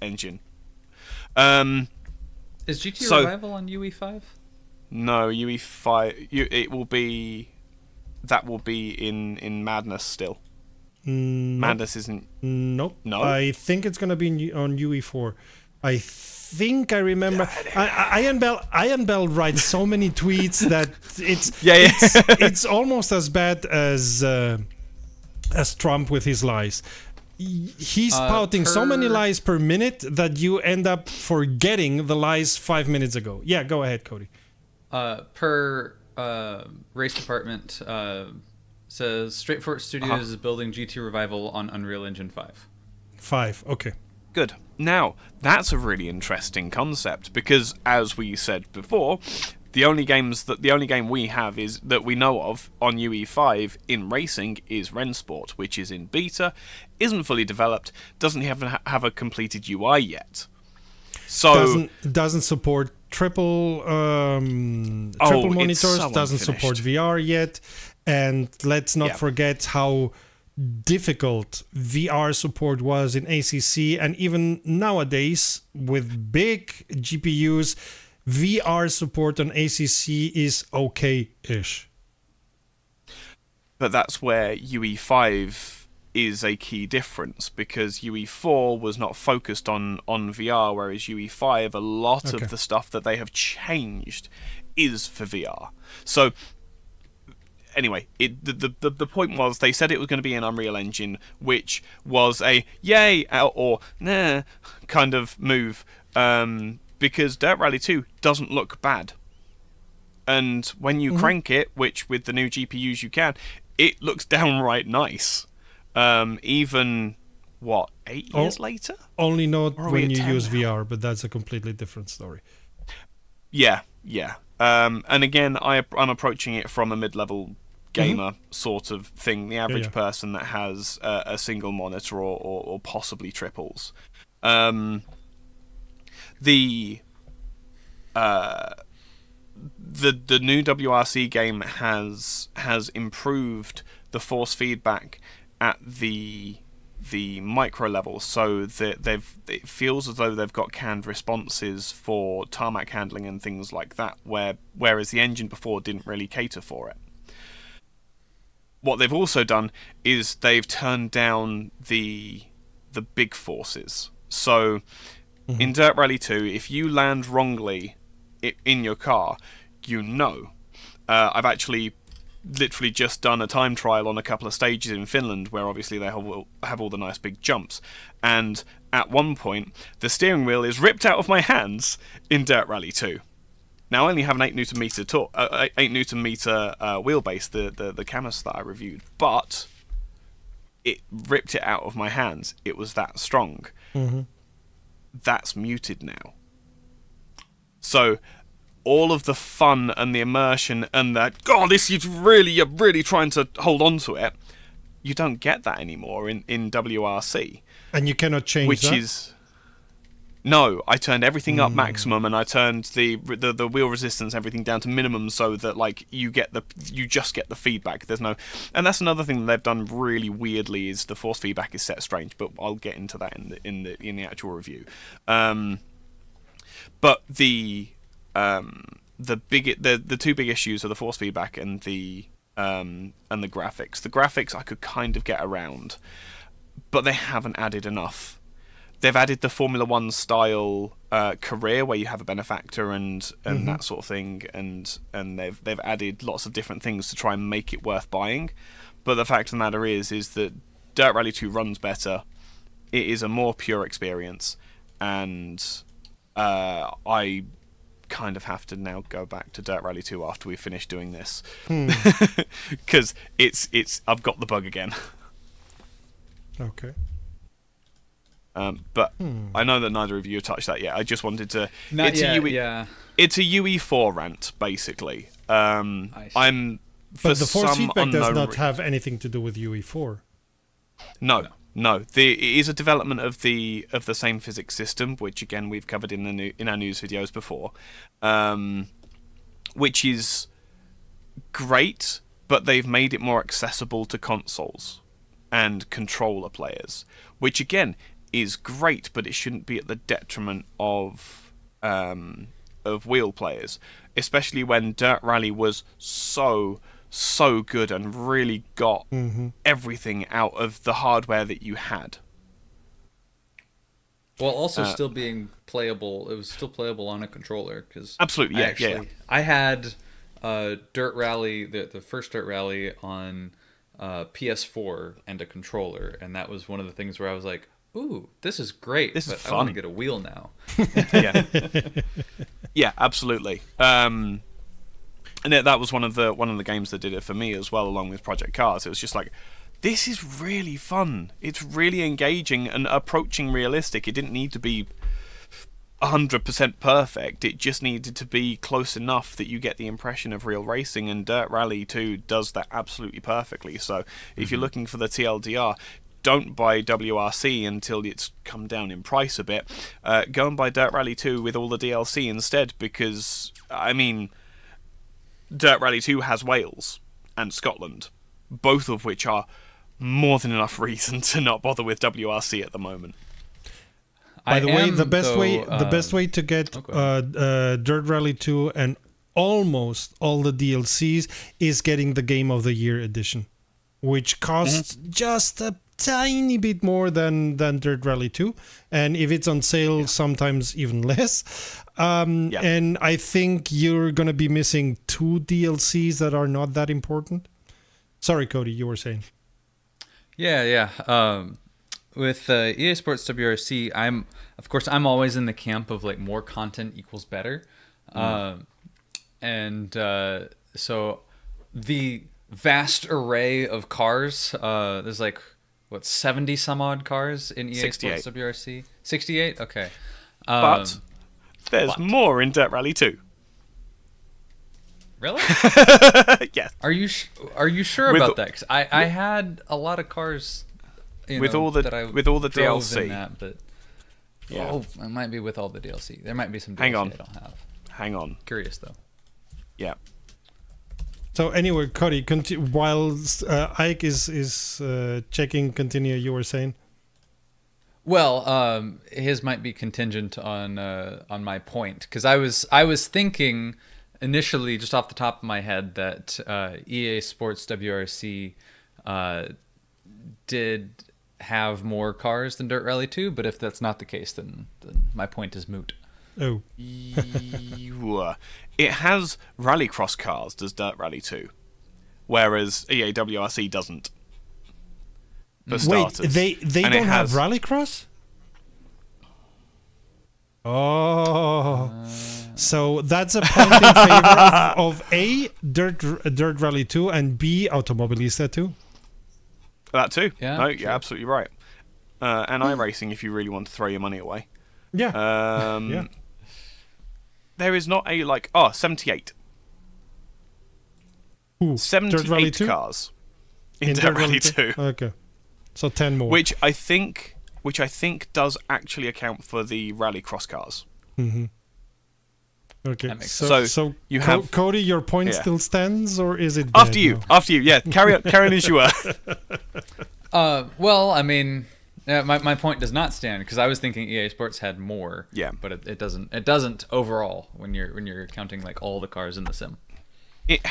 engine. Is GT Revival on UE5? No, UE5. It will be. That will be in Madness still. Madness isn't. Nope. No. I think it's gonna be on UE4. I think I remember. Ian Bell writes so many tweets that it's almost as bad as Trump with his lies. He's spouting so many lies per minute that you end up forgetting the lies 5 minutes ago. Yeah, go ahead, Cody. Per race department says Straightforward Studios is building GT Revival on Unreal Engine 5. 5, okay. Good. Now, that's a really interesting concept because, as we said before, the only game we have is that we know of on UE5 in racing is Rennsport, which is in beta, isn't fully developed, doesn't have a completed UI yet. So doesn't support triple monitors, doesn't support VR yet, and let's not forget how difficult VR support was in ACC, and even nowadays with big GPUs, VR support on ACC is okay-ish. But that's where UE5 is a key difference, because UE4 was not focused on VR, whereas UE5, a lot of the stuff that they have changed is for VR. So anyway, the point was they said it was going to be an Unreal Engine, which was a yay or nah kind of move, because Dirt Rally 2 doesn't look bad. And when you crank it, which with the new GPUs you can, it looks downright nice. Even, 8 years later? Only not when you use VR, but that's a completely different story. Yeah. And again, I'm approaching it from a mid-level gamer sort of thing, the average person that has a single monitor or possibly triples. The new WRC game has improved the force feedback at the micro level, so that it feels as though they've got canned responses for tarmac handling and things like that, whereas the engine before didn't really cater for it. What they've also done is they've turned down the the big forces. So in Dirt Rally 2, if you land wrongly in your car, you know. I've actually literally just done a time trial on a couple of stages in Finland where obviously they have all the nice big jumps, and at one point the steering wheel is ripped out of my hands in Dirt Rally 2. Now I only have an 8 Nm wheelbase, the Camus that I reviewed, but it ripped it out of my hands. It was that strong. That's muted now. So all of the fun and the immersion and that, God, this is really, you're really trying to hold on to it, you don't get that anymore in WRC. And you cannot change which that? Is... No, I turned everything up maximum, and I turned the wheel resistance, everything down to minimum, so that like you just get the feedback. There's no, and that's another thing that they've done really weirdly, is the force feedback is set strange, but I'll get into that in the actual review. But the two big issues are the force feedback and the graphics. The graphics I could kind of get around, but they haven't added enough. They've added the Formula 1 style career where you have a benefactor and that sort of thing, and they've added lots of different things to try and make it worth buying. But the fact of the matter is that Dirt Rally 2 runs better. It is a more pure experience, and I kind of have to now go back to Dirt Rally 2 after we finish doing this, because I've got the bug again. Okay. But I know that neither of you have touched that yet. I just wanted to. Not yet, yeah. It's a UE4 rant, basically. But the force feedback does not have anything to do with UE4. No. It is a development of the same physics system, which again we've covered in our news videos before, which is great, but they've made it more accessible to consoles and controller players, which again is great, but it shouldn't be at the detriment of wheel players, especially when Dirt Rally was so good and really got everything out of the hardware that you had. Well, also still being playable. It was still playable on a controller, because absolutely, yeah. I had Dirt Rally, the first Dirt Rally on PS4 and a controller, and that was one of the things where I was like, ooh, this is great. This is fun. I want to get a wheel now. Yeah, absolutely. And that was one of the games that did it for me as well, along with Project Cars. It was just like, this is really fun. It's really engaging and approaching realistic. It didn't need to be 100% perfect. It just needed to be close enough that you get the impression of real racing, and Dirt Rally 2 does that absolutely perfectly. So if you're looking for the TLDR, don't buy WRC until it's come down in price a bit. Go and buy Dirt Rally 2 with all the DLC instead, because, I mean, Dirt Rally 2 has Wales and Scotland, both of which are more than enough reason to not bother with WRC at the moment. By the way, the best way to get Dirt Rally 2 and almost all the DLCs is getting the Game of the Year edition, which costs just a tiny bit more than Dirt Rally 2, and if it's on sale, sometimes even less. And I think you're gonna be missing 2 DLCs that are not that important. Sorry, Cody, you were saying. Yeah. With EA Sports WRC, I'm always in the camp of like more content equals better, and so the vast array of cars, there's like 70 some odd cars in EA 68. Sports WRC. 68, okay. But there's more in Dirt Rally 2. Really? Yes. Are you sure about that? 'Cause I had a lot of cars. With all the DLC, in that, but it might be with all the DLC. There might be some DLC I don't have. Hang on. Curious though. Yeah. So anyway, Cody, while Ike is checking, continue. You were saying. Well, his might be contingent on my point, because I was thinking initially, just off the top of my head, that EA Sports WRC did have more cars than Dirt Rally 2, but if that's not the case, then my point is moot. Oh. It has rallycross cars, does Dirt Rally 2, whereas EA WRC doesn't. For Wait, starters. they don't have rallycross? Oh, so that's a point in favor of A, Dirt Rally 2, and B, Automobilista 2. That too. Yeah, no, sure. you're absolutely right. And iRacing, if you really want to throw your money away. Yeah. Yeah. There is not a 78. Ooh, Dirt Rally 78 2? cars in Dirt Rally 2. Okay, so 10 more. Which I think does actually account for the rallycross cars. Mm-hmm. Okay, so you have Cody. Your point still stands, or is it after dead you? now? After you, yeah. Carry on as you were. Well, I mean, my point does not stand because I was thinking EA Sports had more. Yeah, but it doesn't. It doesn't overall when you're counting like all the cars in the sim. It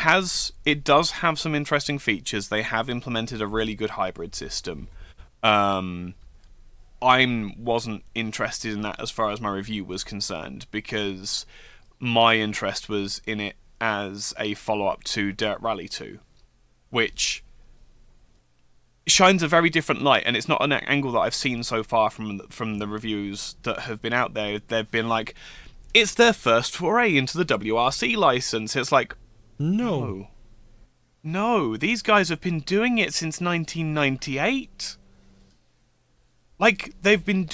does have some interesting features. They have implemented a really good hybrid system. I wasn't interested in that as far as my review was concerned because my interest was in it as a follow-up to Dirt Rally 2, which shines a very different light, and it's not an angle that I've seen so far from the reviews that have been out there. They've been like, it's their first foray into the WRC license. It's like, no, these guys have been doing it since 1998. Like, they've been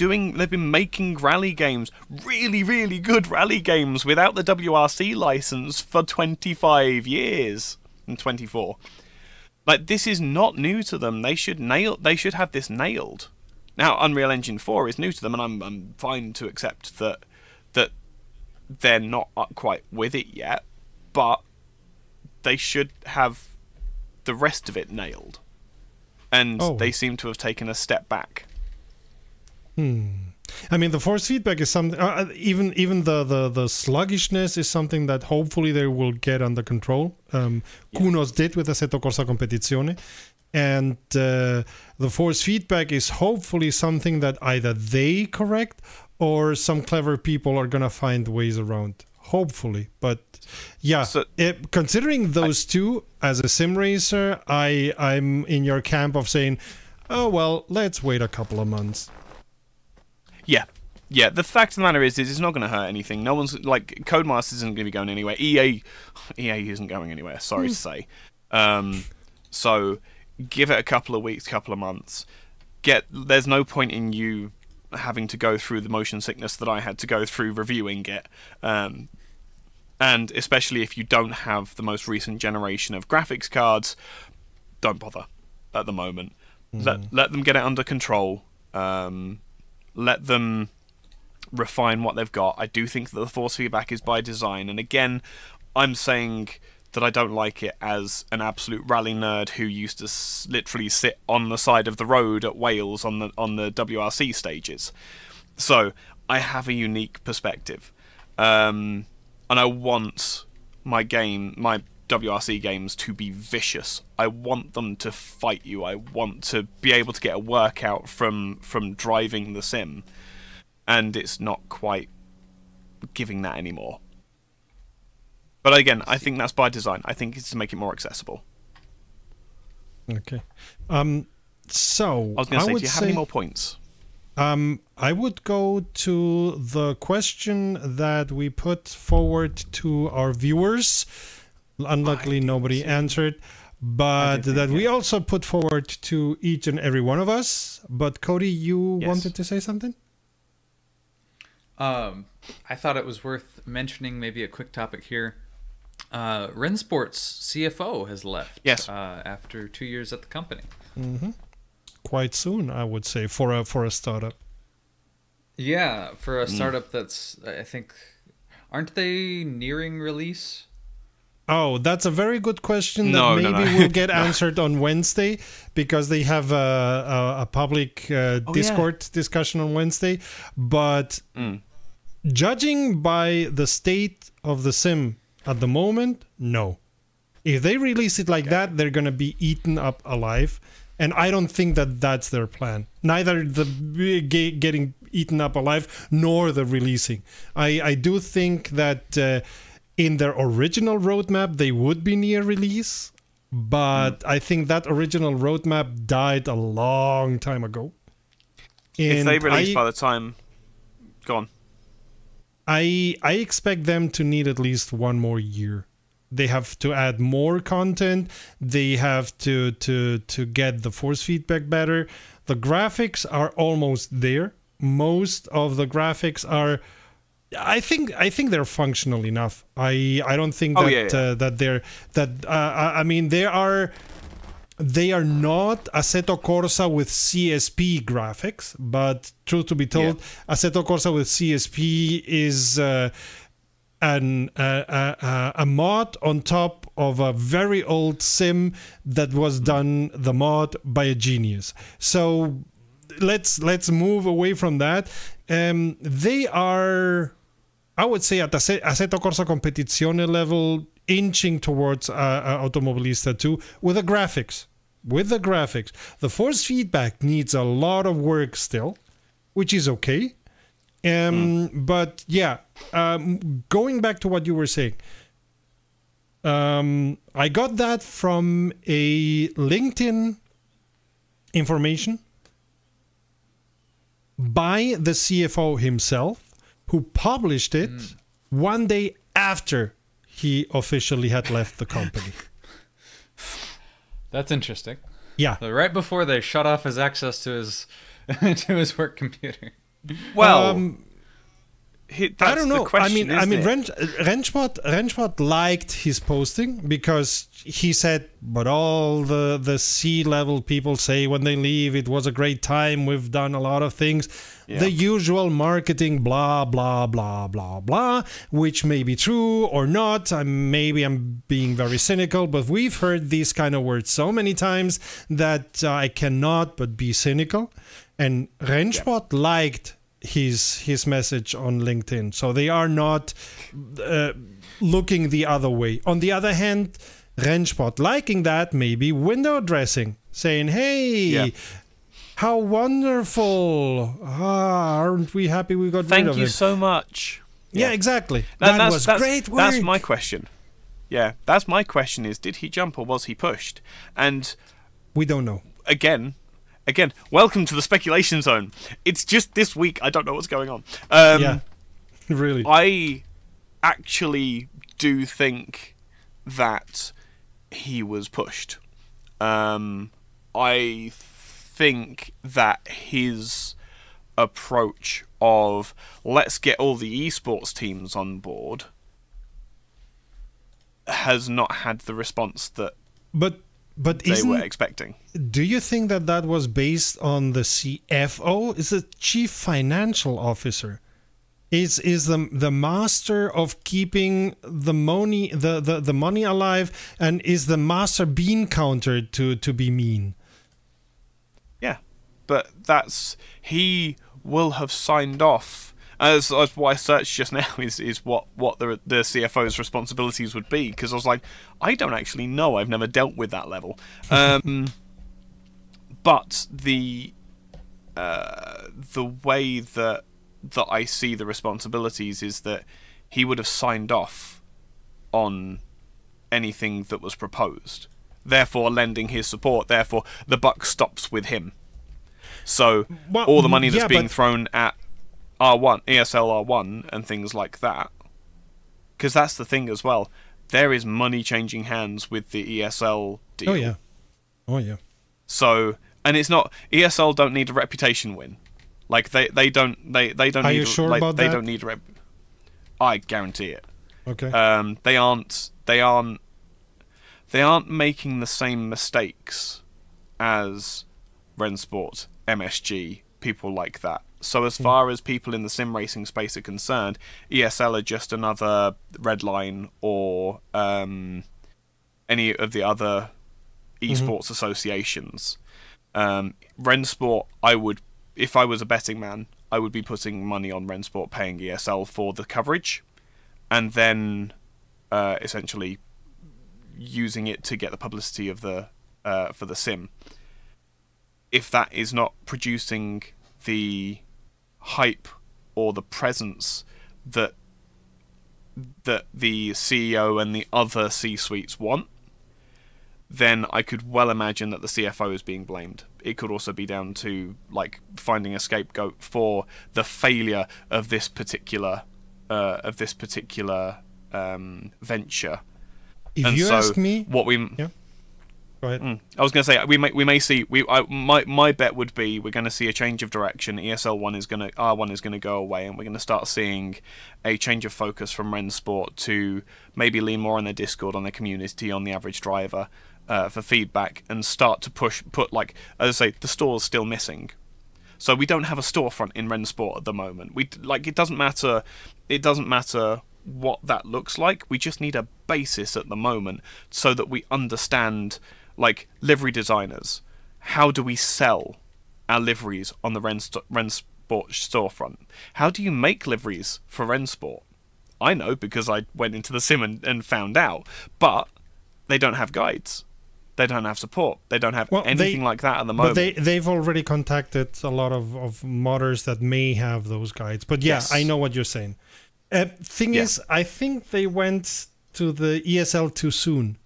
making rally games, really, really good rally games, without the WRC license for 25 years. And 24. Like, this is not new to them. They should have this nailed. Now, Unreal Engine 4 is new to them, and I'm fine to accept that they're not quite with it yet, but they should have the rest of it nailed. And they seem to have taken a step back. I mean, the force feedback is something. Even the sluggishness is something that hopefully they will get under control. Kunos did with Assetto Corsa Competizione, and the force feedback is hopefully something that either they correct or some clever people are gonna find ways around. Hopefully, but yeah. So, considering those two as a sim racer, I'm in your camp of saying, oh well, let's wait a couple of months. Yeah, the fact of the matter is it's not going to hurt anything. No one's, like, Codemasters isn't going to be going anywhere. EA isn't going anywhere, sorry to say. So, give it a couple of weeks, couple of months. There's no point in you having to go through the motion sickness that I had to go through reviewing it. And especially if you don't have the most recent generation of graphics cards, don't bother at the moment. Let them get it under control. Let them refine what they've got. I do think that the force feedback is by design, and again, I'm saying that I don't like it as an absolute rally nerd who used to literally sit on the side of the road at Wales on the WRC stages. So I have a unique perspective, and I want my WRC games to be vicious. I want them to fight you. I want to be able to get a workout from driving the sim, and it's not quite giving that anymore. But again, I think that's by design. I think it's to make it more accessible. Okay. So I was going to say, do you have any more points? I would go to the question that we put forward to our viewers. Unluckily, nobody answered, but that we also put forward to each and every one of us. But Cody, you wanted to say something? I thought it was worth mentioning maybe a quick topic here. Rennsport's CFO has left after 2 years at the company. Quite soon, I would say, for a startup. Yeah, for a startup that's, I think, aren't they nearing release? Oh, that's a very good question that maybe will get answered on Wednesday, because they have a public Discord discussion on Wednesday. But judging by the state of the sim at the moment, no. If they release it like that, they're going to be eaten up alive. And I don't think that that's their plan. Neither the getting eaten up alive nor the releasing. I do think that in their original roadmap they would be near release, but I think that original roadmap died a long time ago. And if they release by the time... Go on. I expect them to need at least one more year. They have to add more content. They have to get the force feedback better. The graphics are almost there. Most of the graphics are, I think they're functional enough. I don't think that that they're I mean they are not Assetto Corsa with CSP graphics, but truth to be told, Assetto Corsa with CSP is a mod on top of a very old sim that was done, the mod, by a genius. So let's move away from that. They are, I would say, at Assetto Corsa Competizione level, inching towards Automobilista 2 with the graphics. The force feedback needs a lot of work still, which is okay. But yeah, going back to what you were saying, I got that from a LinkedIn information by the CFO himself, who published it one day after he officially had left the company. That's interesting. Yeah. So right before they shut off his access to his to his work computer. Well, I don't know. Question, Rennsport liked his posting because he said, but all the C-level people say when they leave, it was a great time. We've done a lot of things. Yeah. The usual marketing, blah, blah, blah, blah, blah, which may be true or not. Maybe I'm being very cynical, but we've heard these kind of words so many times that I cannot but be cynical. And Rennsport liked his message on LinkedIn, so they are not looking the other way. On the other hand, Rennsport liking that maybe window dressing, saying, hey, how wonderful, aren't we happy we got rid of it? Thank you so much. Yeah, exactly. That was great work. That's my question. Yeah, that's my question is, did he jump or was he pushed? And we don't know. Again, welcome to the speculation zone. It's just this week, I don't know what's going on. Yeah, really. I actually do think that he was pushed. I think that his approach of let's get all the esports teams on board has not had the response that but they were expecting. Do you think that was based on the CFO? Is the chief financial officer? Is the master of keeping the money the money alive, and is the master bean counter to be mean? Yeah, but he will have signed off. As what I searched just now is what the CFO's responsibilities would be, because I was like, I don't actually know. I've never dealt with that level. But the way that I see the responsibilities is that he would have signed off on anything that was proposed, therefore lending his support. Therefore, the buck stops with him. So all the money that's being thrown at R1, ESL R1 and things like that, because that's the thing as well, there is money changing hands with the ESL deal. Oh yeah. So, and it's not, ESL don't need a reputation win. Like they don't Are you sure about that? They don't need a I guarantee it. Okay. They aren't making the same mistakes as Rennsport, MSG, people like that. So as far as people in the sim racing space are concerned, ESL are just another Redline or any of the other esports associations. Rennsport, if I was a betting man, I would be putting money on Rennsport paying ESL for the coverage, and then essentially using it to get the publicity of the for the sim. if that is not producing the hype or the presence that the CEO and the other C-suites want, then I could well imagine that the CFO is being blamed. It could also be down to like finding a scapegoat for the failure of this particular venture. If and you so ask me, what we yeah. Go ahead. I was going to say we may see. My bet would be we're going to see a change of direction. R1 is going to go away, and we're going to start seeing a change of focus from Rennsport to maybe lean more on their Discord, on their community, on the average driver for feedback, and start to put like, as I say, the store's still missing. So we don't have a storefront in Rennsport at the moment. It doesn't matter. It doesn't matter what that looks like. We just need a basis at the moment so that we understand. Like livery designers, how do we sell our liveries on the Rennsport storefront? How do you make liveries for Rennsport? I know because I went into the sim and found out, but they don't have guides. They don't have support. They don't have anything like that at the moment. But they've already contacted a lot of modders that may have those guides. But yeah, yes. I know what you're saying. Thing is, I think they went to the ESL too soon.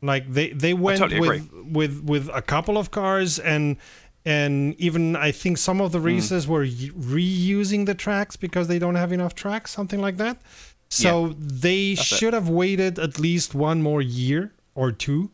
Like they went totally with a couple of cars and even I think some of the races were reusing the tracks because they don't have enough tracks, something like that. So they should have waited at least one more year or two.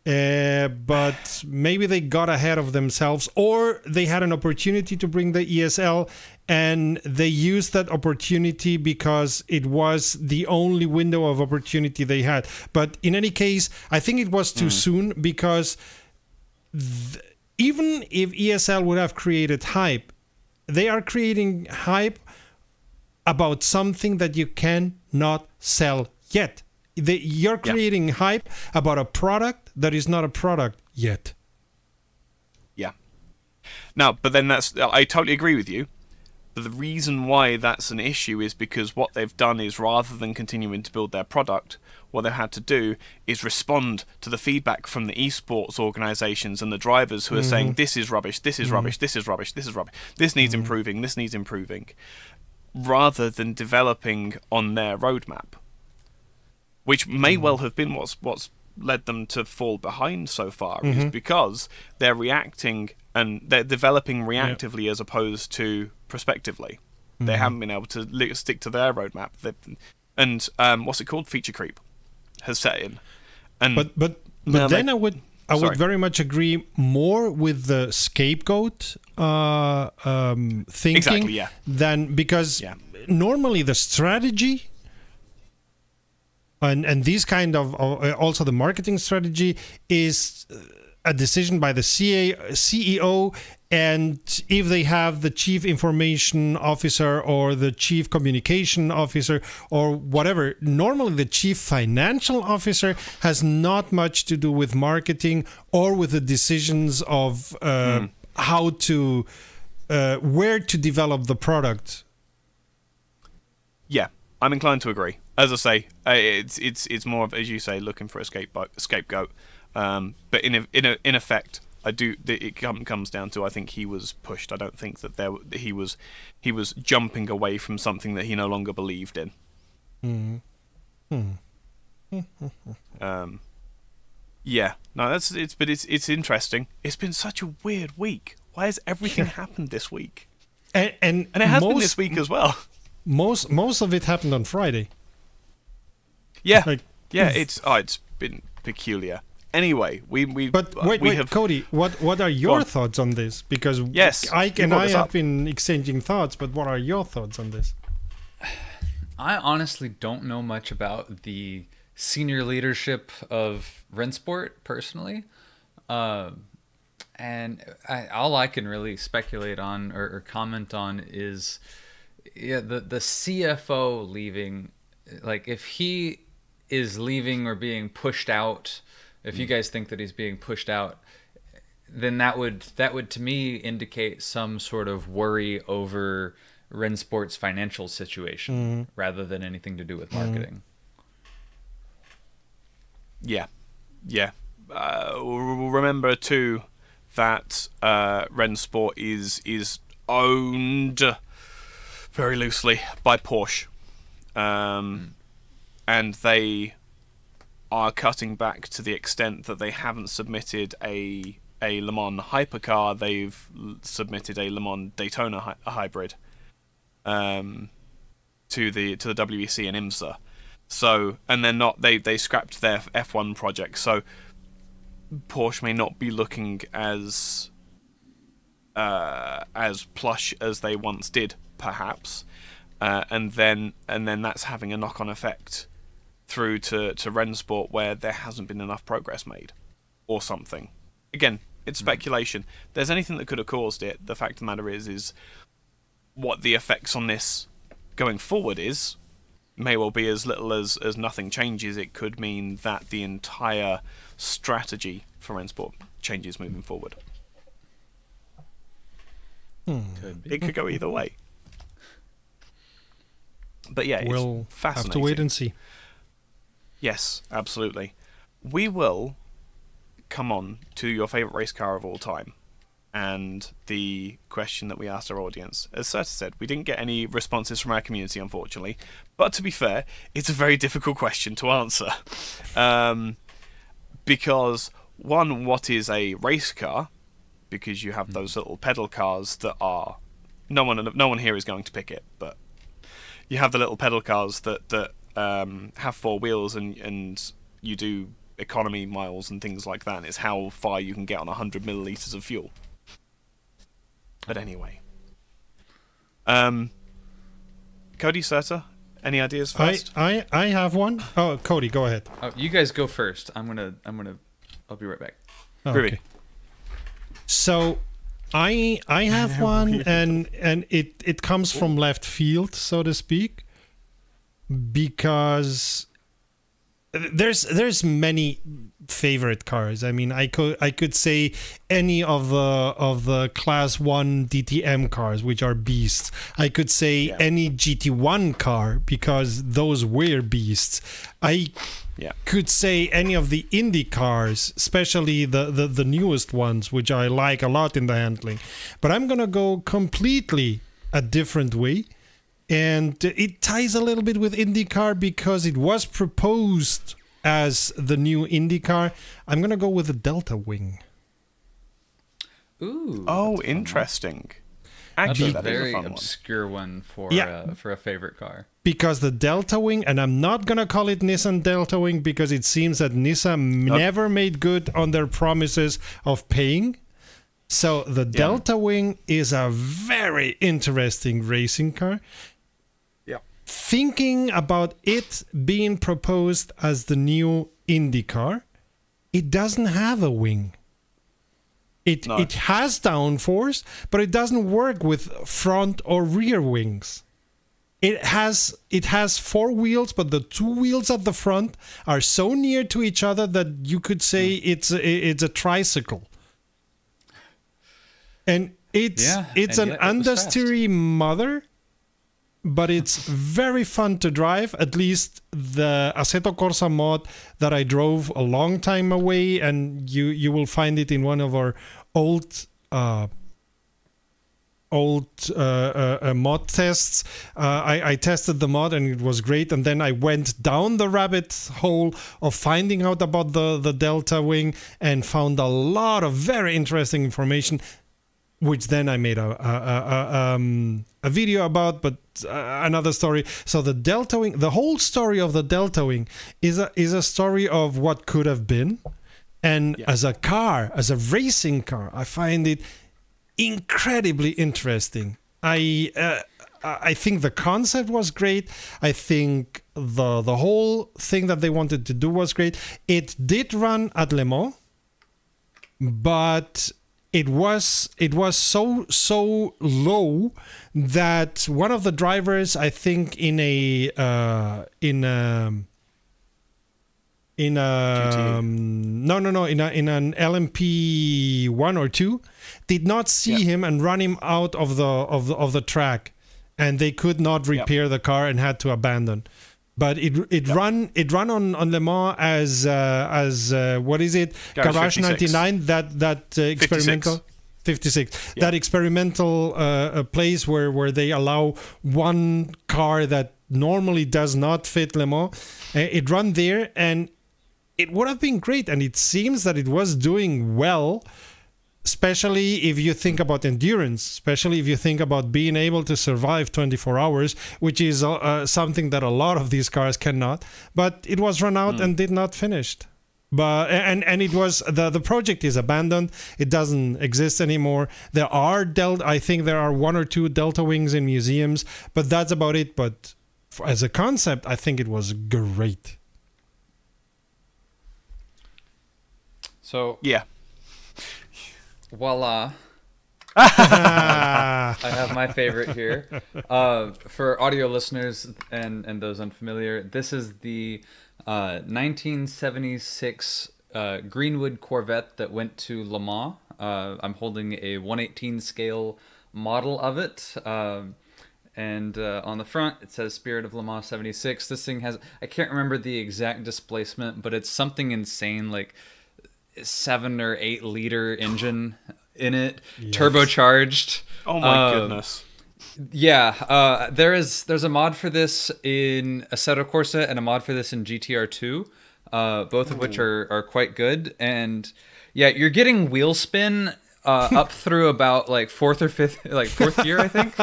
But maybe they got ahead of themselves, or they had an opportunity to bring the ESL and they used that opportunity because it was the only window of opportunity they had. But in any case, I think it was too soon, because even if ESL would have created hype, they are creating hype about something that you cannot sell yet. You're creating hype about a product that is not a product yet. Yeah. Now, but then I totally agree with you. But the reason why that's an issue is because what they've done is, rather than continuing to build their product, what they've had to do is respond to the feedback from the esports organizations and the drivers who are saying, this is rubbish, this is rubbish, this is rubbish, this is rubbish, this needs improving, this needs improving, rather than developing on their roadmap. Which may well have been what's led them to fall behind so far, is because they're reacting and they're developing reactively as opposed to prospectively. They haven't been able to stick to their roadmap. And what's it called? Feature creep has set in. And but then I would very much agree more with the scapegoat thinking, exactly, than because normally the strategy. And these kind of also the marketing strategy is a decision by the CEO, and if they have the chief information officer or the chief communication officer or whatever, normally the chief financial officer has not much to do with marketing or with the decisions of how to where to develop the product. Yeah, I'm inclined to agree. As I say, it's more of, as you say, looking for a scapegoat. But in effect, it comes down to, I think he was pushed. I don't think that he was jumping away from something that he no longer believed in. Yeah, no, it's interesting. It's been such a weird week. Why has everything happened this week? And it has been this week as well. Most of it happened on Friday. Yeah, it's been peculiar. Anyway, But wait, Cody, what are your thoughts on this? Because Ike and I have been exchanging thoughts, but what are your thoughts on this? I honestly don't know much about the senior leadership of Rennsport personally, and all I can really speculate on or comment on is the CFO leaving. Like, if he is leaving or being pushed out, if you guys think that he's being pushed out, then that would to me indicate some sort of worry over Rennsport's financial situation rather than anything to do with marketing. Yeah. Remember too that Rennsport is owned very loosely by Porsche, and they are cutting back to the extent that they haven't submitted a Le Mans hypercar. They've submitted a Le Mans Daytona hybrid to the WEC and IMSA. So, and they're not, they scrapped their F1 project. So Porsche may not be looking as plush as they once did, perhaps, and then that's having a knock-on effect through to Rennsport, where there hasn't been enough progress made, or something. Again, it's speculation. There's anything that could have caused it. The fact of the matter is what the effects on this going forward is may well be as little as nothing changes. It could mean that the entire strategy for Rennsport changes moving forward. It could go either way. But yeah, we'll it's fascinating. Have to wait and see. Yes, absolutely. We will come on to your favourite race car of all time. And the question that we asked our audience. As Serta said, we didn't get any responses from our community, unfortunately. But to be fair, it's a very difficult question to answer. Because, one, what is a race car? Because you have those little pedal cars that are... No one here is going to pick it, but... You have the little pedal cars that have four wheels, and you do economy miles and things like that. And it's how far you can get on 100 millilitres of fuel. But anyway, Cody, Serta, any ideas first? I have one. Oh, Cody, go ahead. Oh, you guys go first. I'll be right back. Oh, okay. So I have one, and it comes from left field, so to speak, because there's many favorite cars. I mean, I could say any of the Class 1 DTM cars, which are beasts. I could say any GT1 car, because those were beasts. I could say any of the Indy cars, especially the newest ones, which I like a lot in the handling. But I'm gonna go completely a different way. And it ties a little bit with IndyCar because it was proposed as the new IndyCar. I'm going to go with the Delta Wing. Ooh. Oh, interesting. Actually, that's a very obscure one for a favorite car. Because the Delta Wing, and I'm not going to call it Nissan Delta Wing because it seems that Nissan never made good on their promises of paying. So the Delta Wing is a very interesting racing car. Thinking about it being proposed as the new IndyCar, it doesn't have a wing. It has downforce, but it doesn't work with front or rear wings. It has four wheels, but the two wheels at the front are so near to each other that you could say it's a tricycle. And it's an understeery mother, but it's very fun to drive. At least the Assetto Corsa mod that I drove a long time away, and you will find it in one of our old mod tests. I tested the mod and it was great, and then I went down the rabbit hole of finding out about the Delta Wing and found a lot of very interesting information, which then I made a video about, but another story. So the Delta Wing, the whole story of the Delta Wing is a story of what could have been. And as a car, as a racing car, I find it incredibly interesting. I think the concept was great. I think the whole thing that they wanted to do was great. It did run at Le Mans, but it was so low that one of the drivers, I think in an LMP 1 or 2, did not see him and run him out of the track, and they could not repair the car and had to abandon. But it run on Le Mans as what is it? Garage 99, that experimental 56. Yeah. That experimental place where they allow one car that normally does not fit Le Mans. It run there, and it would have been great, and it seems that it was doing well, especially if you think about endurance, especially if you think about being able to survive 24 hours, which is something that a lot of these cars cannot. But it was run out and did not finish. But and it was the project is abandoned. It doesn't exist anymore. There are I think there are 1 or 2 Delta Wings in museums, but that's about it. But as a concept, I think it was great. So yeah, voila. I have my favorite here. For audio listeners and those unfamiliar, this is the 1976 Greenwood Corvette that went to Le Mans. I'm holding a 1/18 scale model of it. And on the front, it says Spirit of Le Mans 76. This thing has, I can't remember the exact displacement, but it's something insane, like 7 or 8 liter engine in it, yes. Turbocharged. Oh my goodness. Yeah, there's a mod for this in Assetto Corsa and a mod for this in GTR2, both of which are quite good. And yeah, you're getting wheel spin up through about like fourth gear, I think.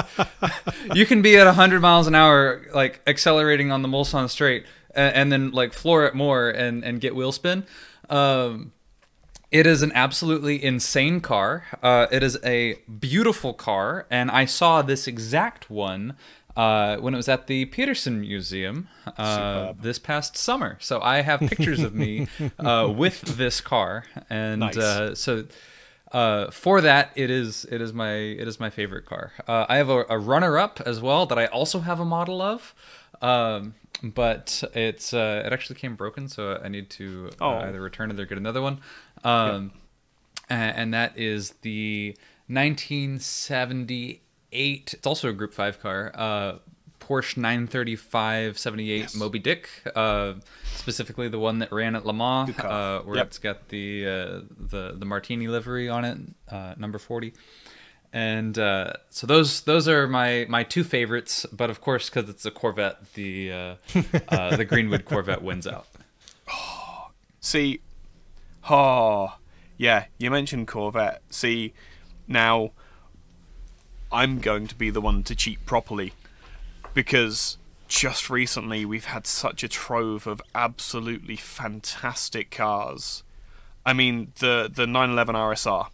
You can be at 100 miles an hour, like accelerating on the Mulsanne straight, and then like floor it more and get wheel spin. It is an absolutely insane car. It is a beautiful car, and I saw this exact one when it was at the Peterson Museum this past summer. So I have pictures of me with this car, and nice. For that, it is my favorite car. I have a runner-up as well that I also have a model of. But it actually came broken, so I need to either return it or get another one. And that is the 1978. It's also a Group 5 car. Porsche 935/78 yes. Moby Dick, specifically the one that ran at Le Mans, where it's got the Martini livery on it, number 40. And so those are my 2 favorites, but of course, because it's a Corvette, the Greenwood Corvette wins out. See, yeah, you mentioned Corvette. See, now I'm going to be the one to cheat properly, because just recently we've had such a trove of absolutely fantastic cars. I mean, the 911 RSR.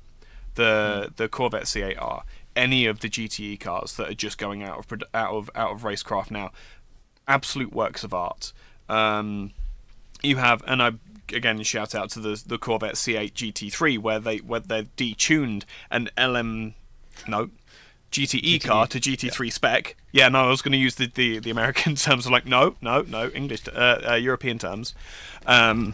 The Corvette C8R, any of the GTE cars that are just going out of racecraft now, absolute works of art. You have, and I again shout out to the Corvette C8 GT3 where they're detuned an GTE car to GT3 spec. Yeah, no, I was going to use the American terms. I'm like, no, English, European terms. Then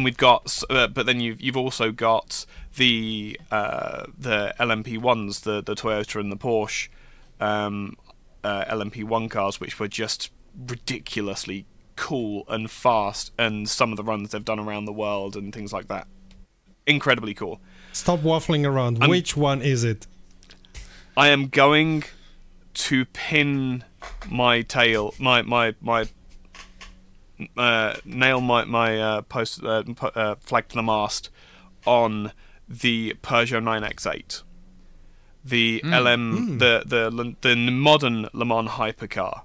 we've got, but then you've also got the LMP1s, the Toyota and the Porsche LMP1 cars, which were just ridiculously cool and fast, and some of the runs they've done around the world and things like that. Incredibly cool. Stop waffling around. Which one is it? I am going to pin my tail, nail my post flag to the mast on the Peugeot 9X8, the the modern Le Mans hypercar,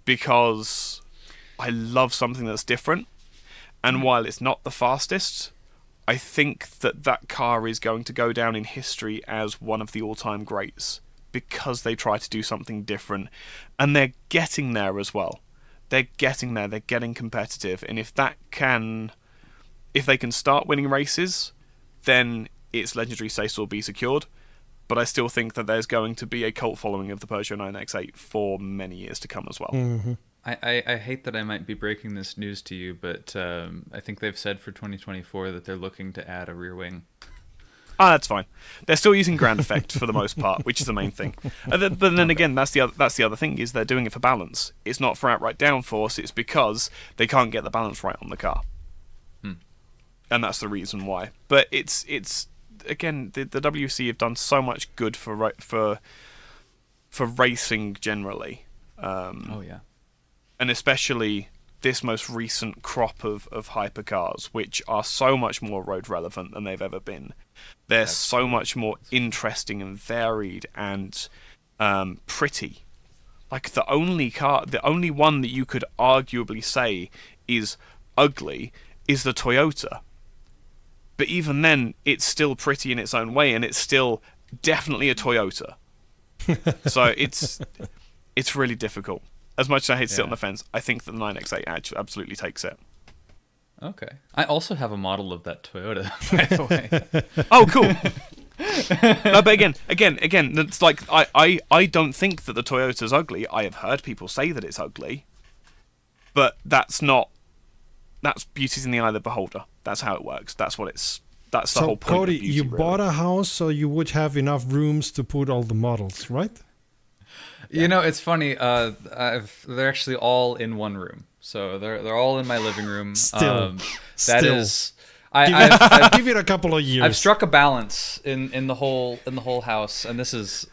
because I love something that's different. And while it's not the fastest, I think that car is going to go down in history as one of the all-time greats, because they try to do something different, and they're getting there as well. They're getting there. They're getting competitive, and if they can start winning races, then its legendary status will be secured. But I still think that there's going to be a cult following of the Peugeot 9X8 for many years to come as well. Mm-hmm. I hate that I might be breaking this news to you, but I think they've said for 2024 that they're looking to add a rear wing. that's fine. They're still using ground effect for the most part, which is the main thing. But then again, that's the other thing, is they're doing it for balance. It's not for outright downforce. It's because they can't get the balance right on the car, and that's the reason why. But it's again, the WC have done so much good for racing generally. Oh yeah, and especially this most recent crop of hypercars, which are so much more road relevant than they've ever been. They're so much more interesting and varied and pretty. Like the only one that you could arguably say is ugly is the Toyota. But even then, it's still pretty in its own way, and it's still definitely a Toyota. So it's really difficult. As much as I hate to sit on the fence, I think that the 9X8 absolutely takes it. Okay. I also have a model of that Toyota, by the way. Oh, cool. No, but again, it's like I don't think that the Toyota's ugly. I have heard people say that it's ugly, but that's beauty's in the eye of the beholder. That's how it works. That's the whole point. So, Cody, of beauty, you really. bought a house so you would have enough rooms to put all the models, right? You know, it's funny. They're actually all in one room, so they're all in my living room. Still, I've give it a couple of years. I've struck a balance in the whole house, and this is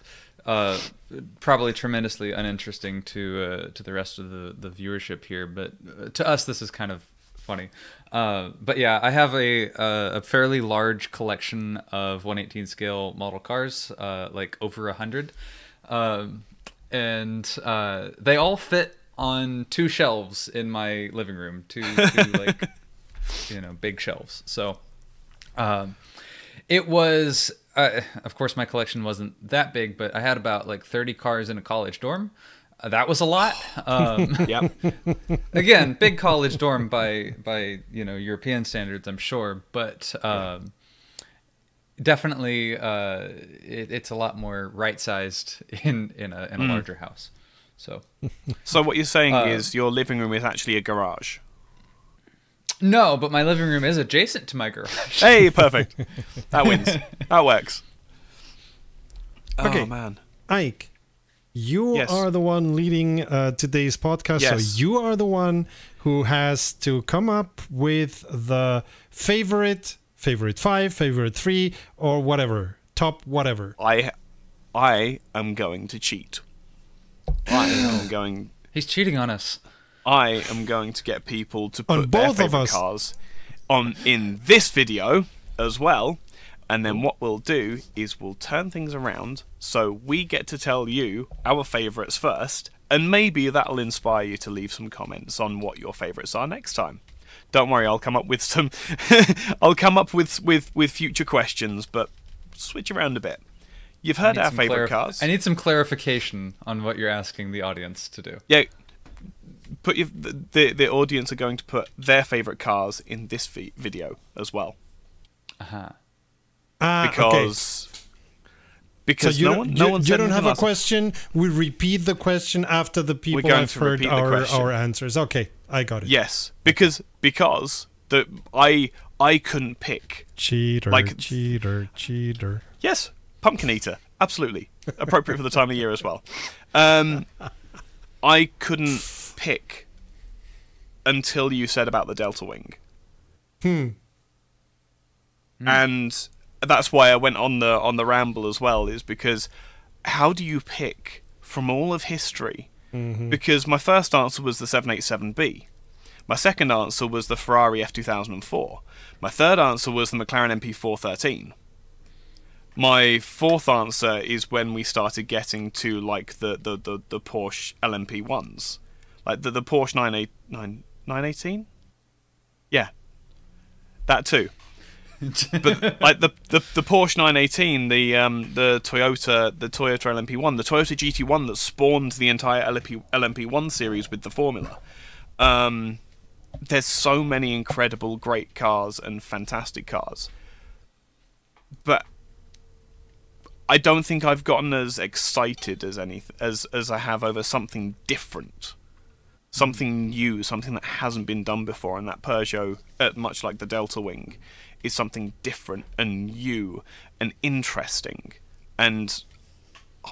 probably tremendously uninteresting to the rest of the viewership here, but to us this is kind of funny. But yeah, I have a fairly large collection of 1/18 scale model cars, like over 100. And they all fit on 2 shelves in my living room, two like, you know, big shelves. So it was, of course my collection wasn't that big, but I had about like 30 cars in a college dorm. That was a lot. Yep. Again, big college dorm by you know, European standards, I'm sure, but definitely it's a lot more right-sized in a larger house. So what you're saying is your living room is actually a garage? No, but my living room is adjacent to my garage. Hey, perfect. That wins. That works. Okay. Oh man, Ike, you Yes. are the one leading today's podcast, Yes. so you are the one who has to come up with the favorite 5, favorite 3, or whatever, top whatever. I am going to cheat. He's cheating on us. I am going to get people to put On their both of favorite us. cars in this video as well, and then what we'll do is we'll turn things around so we get to tell you our favorites first, and maybe that'll inspire you to leave some comments on what your favorites are next time. Don't worry, I'll come up with some I'll come up with future questions, but switch around a bit. You've heard our favorite cars. I need some clarification on what you're asking the audience to do. Yeah, the audience are going to put their favorite cars in this video as well. Uh-huh. Because So you no one said don't have anything a last- question. We repeat the question after the people going have to heard repeat the question. our answers. Okay, I got it. Yes, because I couldn't pick. Cheater, Like- cheater. Yes, pumpkin eater, absolutely appropriate for the time of year as well. I couldn't pick until you said about the Delta Wing. And that's why I went on the ramble as well, is because how do you pick from all of history? Because my first answer was the 787B. My second answer was the Ferrari F2004. My third answer was the McLaren MP413. My fourth answer is when we started getting to like the Porsche LMP1s, like the Porsche 918. Yeah, that too. But like the Porsche 918, the Toyota LMP1, the Toyota GT1 that spawned the entire LMP1 series with the formula. There's so many incredible, great cars and fantastic cars, but I don't think I've gotten as excited as I have over something different. something new, something that hasn't been done before, and that Peugeot, much like the Delta Wing, is something different and new and interesting. And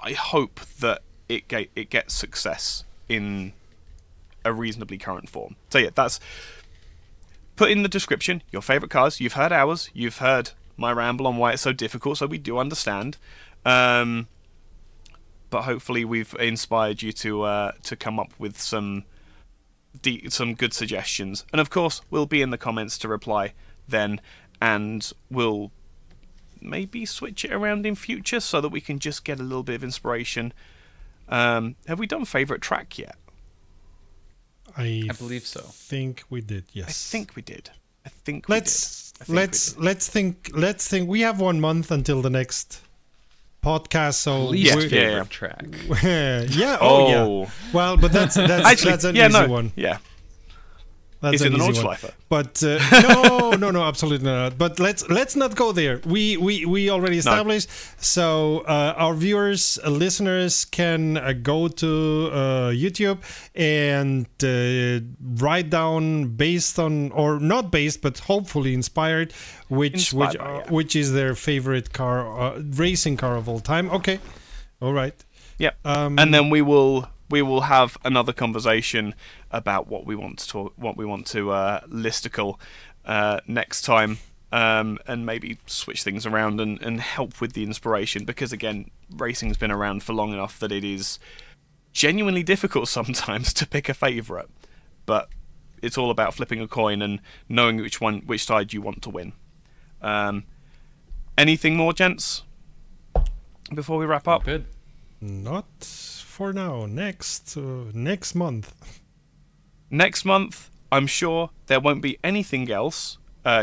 I hope that it gets success in a reasonably current form. So yeah, that's... Put in the description your favourite cars. You've heard ours. You've heard my ramble on why it's so difficult, so we do understand. But hopefully we've inspired you to come up with some good suggestions. And of course, we'll be in the comments to reply then, and we'll maybe switch it around in future so that we can just get a little bit of inspiration. Have we done favourite track yet? I believe so. Think we did. Yes. I think we did. Let's think. We have 1 month until the next podcast. So least favorite track. Yeah. Yeah. Well, but that's actually, that's an easy one. Yeah. That's is it the Nordschleife? But no, absolutely not. But let's not go there. We already established. So our viewers, listeners can go to YouTube and write down based on, or not based, but hopefully inspired, which is their favorite car, racing car of all time. Okay, all right. Yeah. And then we will have another conversation about what we want to listicle next time, and maybe switch things around and help with the inspiration, because again, racing's been around for long enough that it is genuinely difficult sometimes to pick a favourite, but it's all about flipping a coin and knowing which side you want to win. Anything more, gents, before we wrap up? Good. Not for now. Next month. Next month, I'm sure there won't be anything else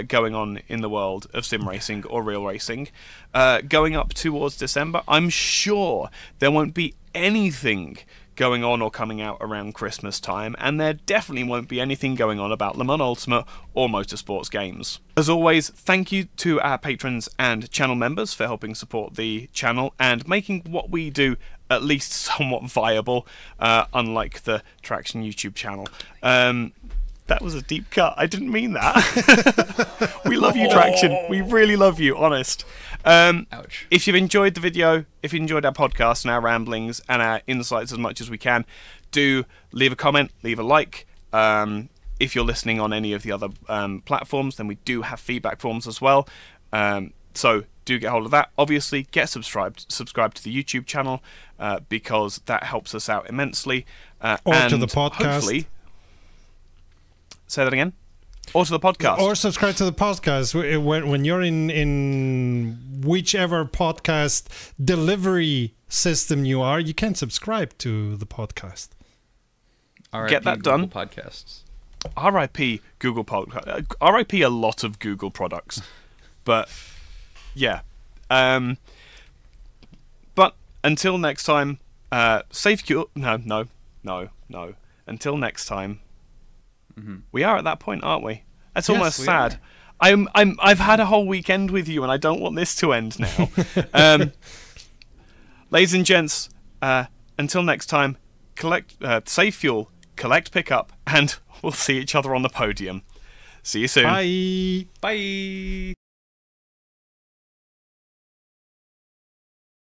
going on in the world of sim racing or real racing. Going up towards December, I'm sure there won't be anything going on or coming out around Christmas time, and there definitely won't be anything going on about Le Mans Ultimate or motorsports games. As always, thank you to our patrons and channel members for helping support the channel and making what we do at least somewhat viable, unlike the Traxxion YouTube channel. That was a deep cut. I didn't mean that. We love you, Traxxion. We really love you, honest. Ouch. If you've enjoyed the video, if you enjoyed our podcast and our ramblings and our insights as much as we can, do leave a comment, leave a like. If you're listening on any of the other platforms, then we do have feedback forms as well. So do get hold of that. Obviously, get subscribed to the YouTube channel, because that helps us out immensely. Or and to the podcast. Hopefully, say that again. Or to the podcast. Or subscribe to the podcast. When you're in whichever podcast delivery system you are, you can subscribe to the podcast. Get that done. Podcasts. RIP Google Podcast. RIP a lot of Google products. But yeah. But until next time, save fuel. No. Until next time. Mm-hmm. We are at that point, aren't we? That's almost sad. I've had a whole weekend with you, and I don't want this to end now. Ladies and gents, until next time, save fuel, collect pickup, and we'll see each other on the podium. See you soon. Bye. Bye.